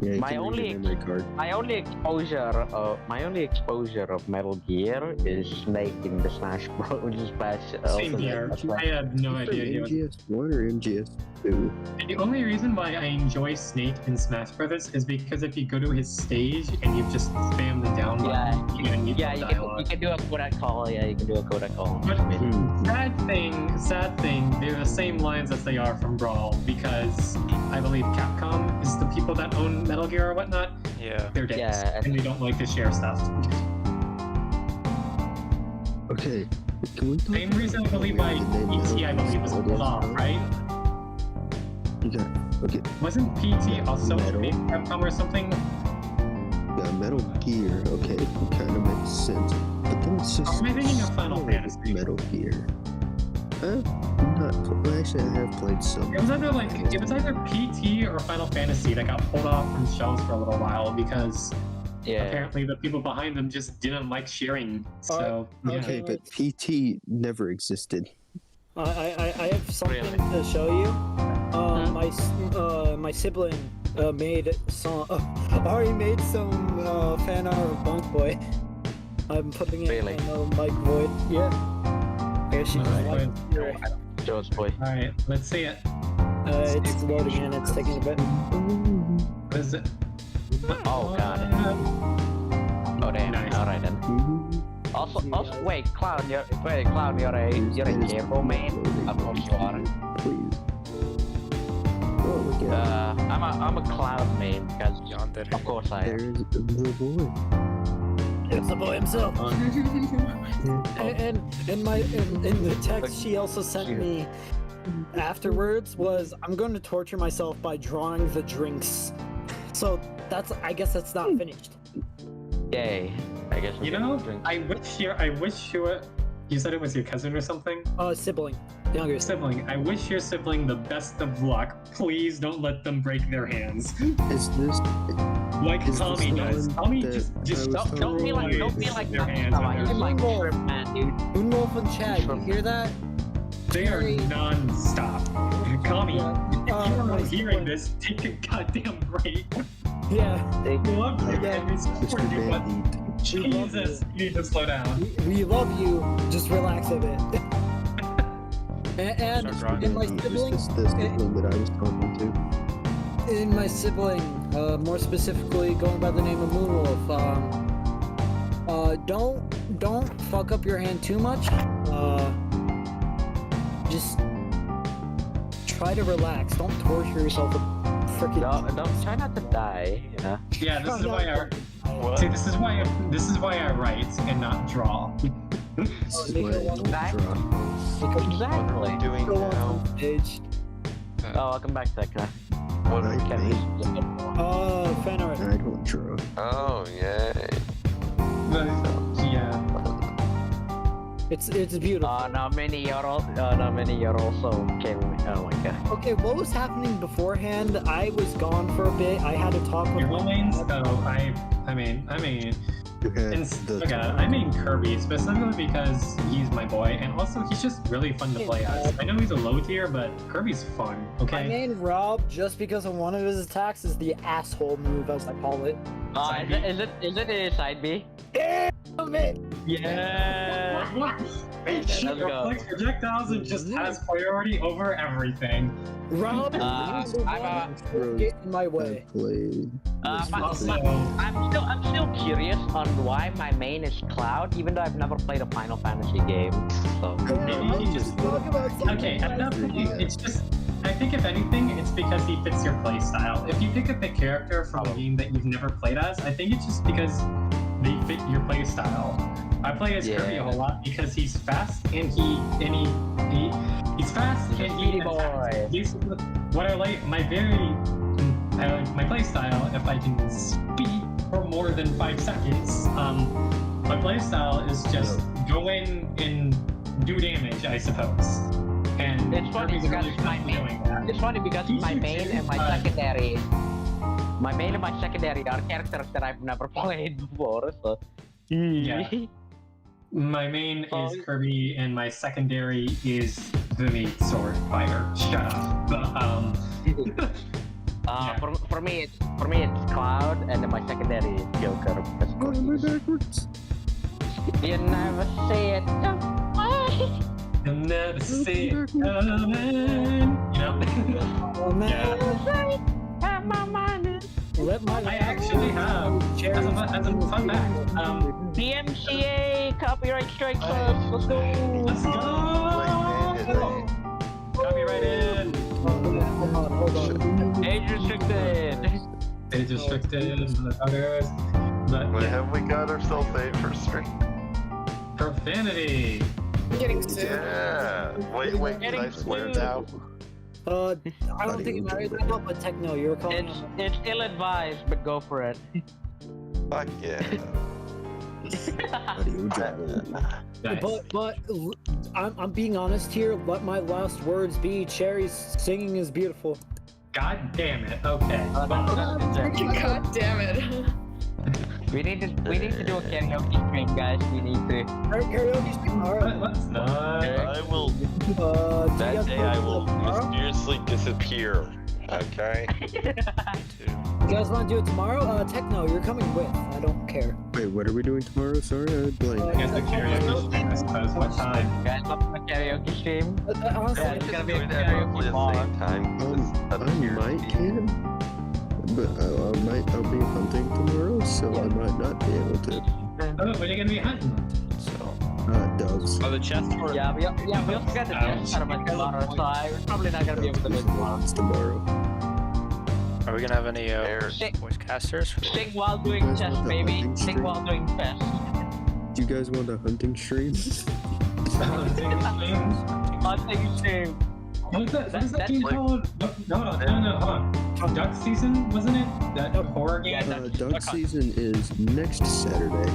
Yeah, you my can read only- your memory card. my only exposure of Metal Gear is Snake in the Smash Bros. Same here. I had no idea he was. MGS1 or MGS2? The only reason why I enjoy Snake in Smash Brothers is because if you go to his stage and you just spam the down button, you're gonna need you dialogue. can do a Kodak call. Yeah, you can do a Kodak call. But sad thing, they're the same lines as they are from Brawl, because I believe Capcom is the people that own Metal Gear or whatnot. Yeah. They're dicks, Yeah. and they don't like to share stuff. Okay, can we talk Same reason I believe why PT, I believe, was pulled off, right? Okay, Wasn't PT also Metal. made Capcom or something? yeah, Metal Gear, okay, it kind of makes sense. But then it's just... Am I thinking of Final Fantasy? Metal Gear. Well, actually, I have played some. It was either PT or Final Fantasy that got pulled off from shelves for a little while because apparently the people behind them just didn't like sharing. So Okay, but PT never existed. I have something to show you. My sibling made some. Already made some fan art of Bunk Boy. I'm putting it Really? in Mike Void. Yeah. I guess you Alright. Joe's boy. Alright, let's see it. It's loading and it's taking a bit. What is it? Oh god. Oh damn. Nice. Alright then. Also, wait, Clown, you're a Gero main? Of course you are. Please. Oh, look at I'm a Cloud main because Yonder. of course I am. There's the boy. It's the boy himself. And in the text she also sent me afterwards was, I'm going to torture myself by drawing the drinks. So I guess that's not finished. Yay. I guess You know, I wish you said it was your cousin or something? Sibling. Younger Sibling. I wish your sibling the best of luck. Please don't let them break their hands. Is this... Like Is Tommy this does. the Tommy one just that I Don't be like their hands Nakasawa. when He's they're- like Moonwolf. Shrimp Man, dude. Moonwolf and Chad, you hear that? They are non-stop. Tommy, if you are my hearing sibling. this, take a goddamn break. Yeah. We love you, Yeah. and we support Mr. you, but Bandit. Jesus, you need to slow down. We love you. Just relax a bit. and in my sibling, Is this the sibling that I was talking to? in my sibling, more specifically going by the name of Moonwolf, don't fuck up your hand too much. Just try to relax. Don't torture yourself with freaking. Don't try not to die, you know? Yeah, this is why this is why I write and not draw. This is why I don't draw. Exactly. Doing Go now. on stage. Oh, welcome back, Tekna. What I can paint. Fan art. I don't draw. Oh, yay. Yeah. It's beautiful. Not many are also okay with oh my god. Okay, what was happening beforehand? I was gone for a bit. I had to talk with Your my mains? dad. Oh, I mean, You had I mean Kirby specifically because he's my boy, and also he's just really fun to play as. I know he's a low tier, but Kirby's fun. My Okay. main Rob, just because of one of his attacks, is the asshole move, as I call it. Is it a side B? Damn it! Yeah. Let's She go. reflects projectiles and just has priority over everything. Rob is I'm the one a- who's getting in my way. played. Also, I'm still curious on why my main is Cloud, even though I've never played a Final Fantasy game. So maybe he just okay. At that point, it's just. I think if anything, it's because he fits your playstyle. If you pick up a character from a game that you've never played as, I think it's just because they fit your playstyle. I play as Kirby a whole lot because he's fast and he's fast He's a and speedy he boy. Basically, what I like my playstyle, if I can speak for more than 5 seconds, my playstyle is just go in and do damage, I suppose. And It's funny Kirby's because really good my at main- doing that. it's funny because He's my your main kid, and my but- secondary are characters that I've never played before. So Yeah. My main Oh. is Kirby, and my secondary is the meat sword fighter. Shut up. But, yeah. for me it's Cloud, and then my secondary is Joker. Of What am I backwards? You never see it. You'll never see it coming. You know? Oh man, let my I actually have. As a fun fact, DMCA copyright strike us. Let's go. let's go! Copyrighted! Hold on. Age restricted. Age restricted, motherfuckers. But What yeah, have we got ourselves a for stream? profanity. Getting sued. Yeah. Wait, can I swear now? I don't think it matters that much, but Techno, you were calling. It's ill advised, but go for it. Fuck yeah. Audio drama. Nice. But I'm being honest here. Let my last words be. Cherry's singing is beautiful. God damn it. Okay. God damn it. We need to do a karaoke stream, guys. We need to. Karaoke stream. All right. Let's not. I will. Do you That guys day wanna I do will it tomorrow? mysteriously disappear. Okay? You guys want to do it tomorrow? Techno, you're coming with. I don't care. Wait, what are we doing tomorrow? Sorry, I I blanked. guess the karaoke stream, I suppose. What time? Guys, up a karaoke stream. Honestly, Yeah, it's gonna be a Doing that roughly karaoke the bar. same time. I might can, but I'll be hunting tomorrow, so I might not be able to. Oh, what are you gonna be hunting? So Doves. Oh, the chest for Yeah, we also got the chest tournament tomorrow, so I'm probably not gonna be able to do it tomorrow. Tomorrow. are we gonna have any Sing, voice casters? sing while doing Guys chest, want the baby. hunting Sing stream? while doing chest. Do you guys want a hunting stream? Hunting stream? Hunting stream. What is that? What is that That's game like- called? No, hold on. Duck Season, wasn't it? That horror game? Duck season is next Saturday.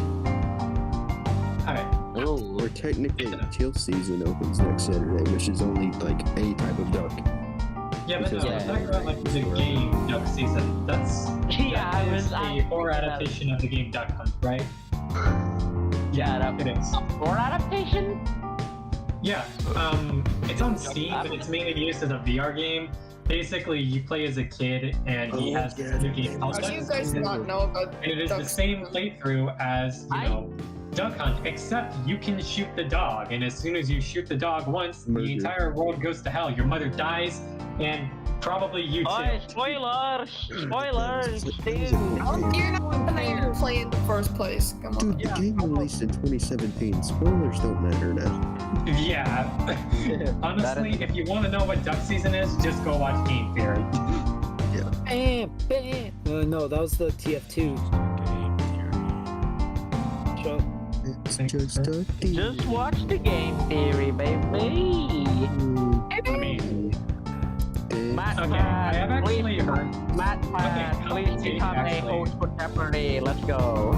Alright. Ooh. Or technically, teal season opens next Saturday, which is only like a type of duck. Yeah, but no, Yeah. I'm talking about like the game Duck Season. That's Yeah, I that is was. a horror adaptation of the game Duck Hunt, right? Yeah, It is. Horror adaptation? Yeah, it's on Steam, but it's mainly used as a VR game. Basically, you play as a kid, and he Oh, has yeah, this new game called How do Duck you guys Season. not know about And it is the Duck same Season? playthrough as, you know, Duck Hunt, except you can shoot the dog, and as soon as you shoot the dog once, Murder. the entire world goes to hell. Your mother dies, and probably you too. Oh, spoilers! Spoilers! Dude. You're not gonna even play in the first place. Come on. Dude, the game released in 2017. Spoilers don't matter now. Yeah. Honestly, if you want to know what Duck Season is, just go watch Game Theory. Bam, bam. No, that was the TF2. Shut up. It's just a game. Just watch the game theory, baby. I mean, Matt, Okay, I have actually heard. Matt, Okay, please take become a actually. host contemporary. Let's go.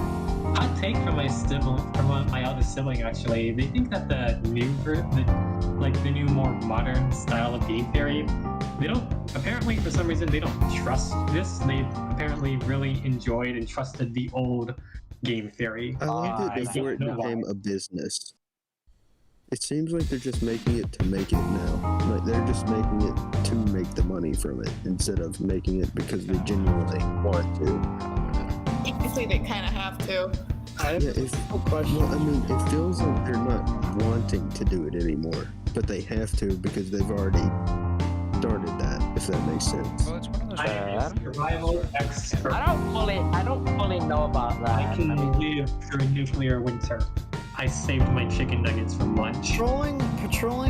Hot take from my eldest sibling. Actually, they think that the new more modern style of game theory, they don't. Apparently, for some reason, they don't trust this. They apparently really enjoyed and trusted the old game theory. I liked it I before it don't know became why. a business. It seems like they're just making it to make it now. Like they're just making it to make the money from it instead of making it because they genuinely want to. Honestly, they kind of have to. I Yeah, have if, a question. well, I mean, it feels like they're not wanting to do it anymore, but they have to because they've already started that. If that makes sense. Well, it's one of those. I am a survival expert. I don't fully know about that. I can live through nuclear winter. I saved my chicken nuggets from lunch. Patrolling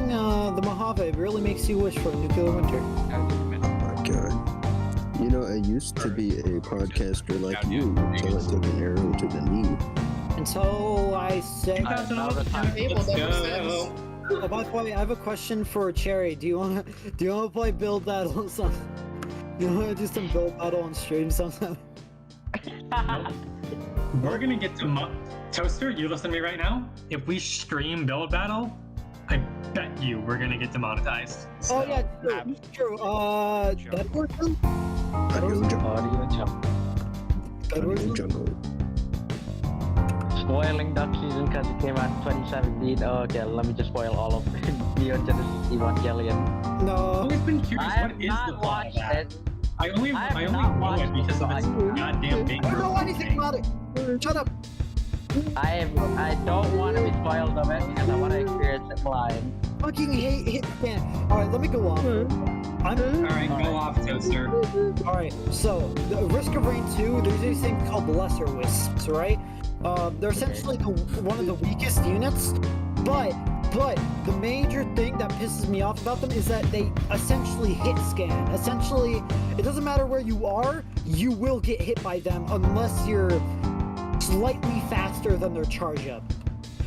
the Mojave really makes you wish for a nuclear winter. Oh my god. You know, I used to be a podcaster like you until I took an arrow to the knee. Until I say. 2011. Tabled Let's ever go. since. Oh, by the way, I have a question for Cherry. Do you wanna play Build Battle or something? You wanna do some Build Battle on stream sometime? We're gonna get to Toaster. You listen to me right now. If we stream Build Battle, I bet you we're gonna get demonetized. Oh yeah, true. Bedwars then? Audio jungle. Spoiling that season because it came out in 2017. Oh, okay, let me just spoil all of Neon Genesis Evangelion. I've No. always been I curious. have What is the not plot of watched that? it. I only I have know not it watched because of its it. goddamn big. I don't know anything about it. Shut up. I don't want to be spoiled of it because I want to experience it blind. Fucking hit scan. All right, let me go off. All right, go off, Toaster. All right, so the Risk of Rain 2, there's these things called lesser wisps, right? They're essentially one of the weakest units, but the major thing that pisses me off about them is that they essentially hit scan. Essentially, it doesn't matter where you are, you will get hit by them unless you're slightly faster than their charge up.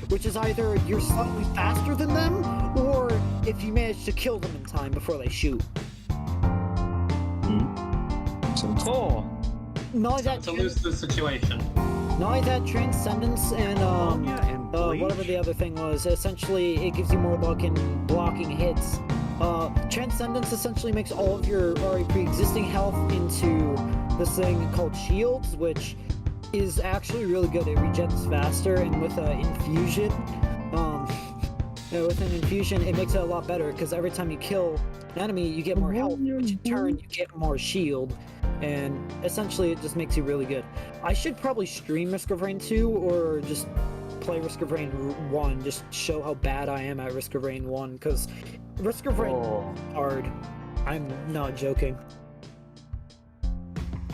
Which is either you're slightly faster than them, or if you manage to kill them in time before they shoot. Sounds Cool. Not only that, To lose the situation. not only that, Transcendence and whatever the other thing was, essentially it gives you more luck in blocking hits. Transcendence essentially makes all of your already pre-existing health into this thing called shields, which is actually really good. It regens faster, and with infusion, with an infusion, it makes it a lot better because every time you kill an enemy, you get more health, which in turn you get more shield, and essentially it just makes you really good. I should probably stream Risk of Rain 2 or just play Risk of Rain 1, just show how bad I am at Risk of Rain 1, because Risk of Rain is hard. I'm not joking.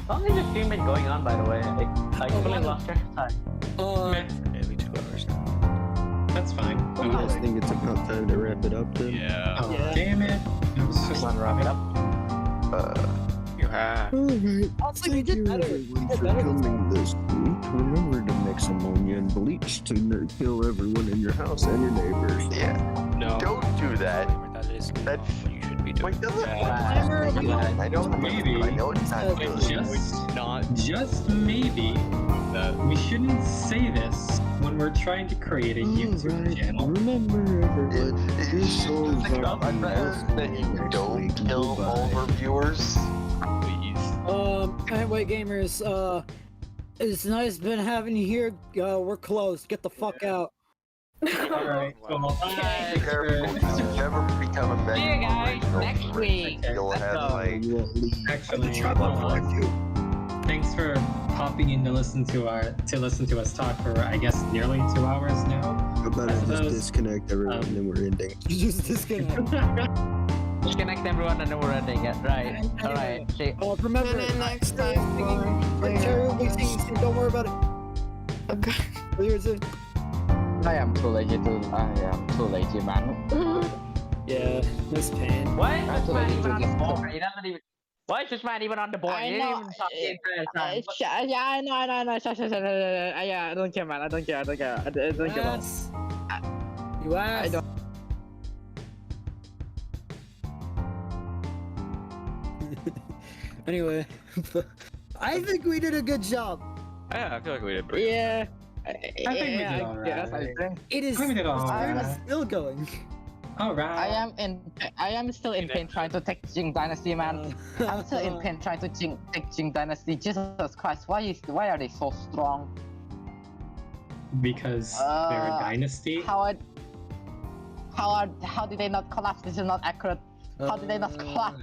How long has the stream been going on, by the way? I completely lost track of time. Meh, For nearly 2 hours now. that's fine. You guys think it's about time to wrap it up then? Yeah. Oh, Yeah. damn it. It was just Come on, wrap it up. You have. Alright. Honestly, we Thank did you better. everyone Did for better than coming this week. Remember to mix ammonia and bleach to kill everyone in your house and your neighbors. Yeah. No. Don't do that. That is That's- what you should be doing. Wait, doesn't Yeah. I know. Maybe. I know it's not It good. just maybe we shouldn't say this when we're trying to create a YouTube Alright, channel. remember everyone, your souls Think are about I'd rather that you don't kill all of our viewers. Please. Anyway, gamers, it's nice been having you here. We're closed. Get the fuck out. Alright, well, Be careful, because if you ever become a mega See you guys original, next week. you'll have like You won't leave. actually, thanks for popping in to listen to us talk for I guess nearly 2 hours now. How about I just disconnect everyone and then we're ending? You just disconnect. Disconnect everyone and then we're ending it. Right. Alright. See. Remember, Tune in next time for Terry will be singing, so don't worry about it. Okay. Here's it. I am too lazy, man. Yeah, this pain. Why is That's this what I man need even to on get the board? over. He doesn't even. Why is this man even on the board? I He didn't know, even talk the entire time. Yeah, I know. Yeah, I don't care, man. I don't care. I don't care. I don't care. Yes. You asked. I don't. Anyway, I think we did a good job. Yeah, I feel like we did pretty Yeah. I think we did alright. Yes, I think. It is I think we did alright. still going. Alright. I am still in pain trying to take Jing Dynasty, man. I'm still in pain trying to take Jing Dynasty. Jesus Christ, why are they so strong? Because they're a dynasty. How did they not collapse? This is not accurate. How did they not collapse?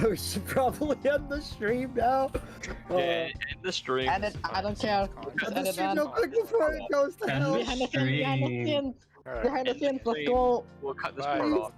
We should probably end the stream now. Yeah, end the stream. And I don't care. End the stream real quick before it goes to hell. Behind the scenes. Alright. Behind the scenes, let's go. We'll cut this Bye. part off.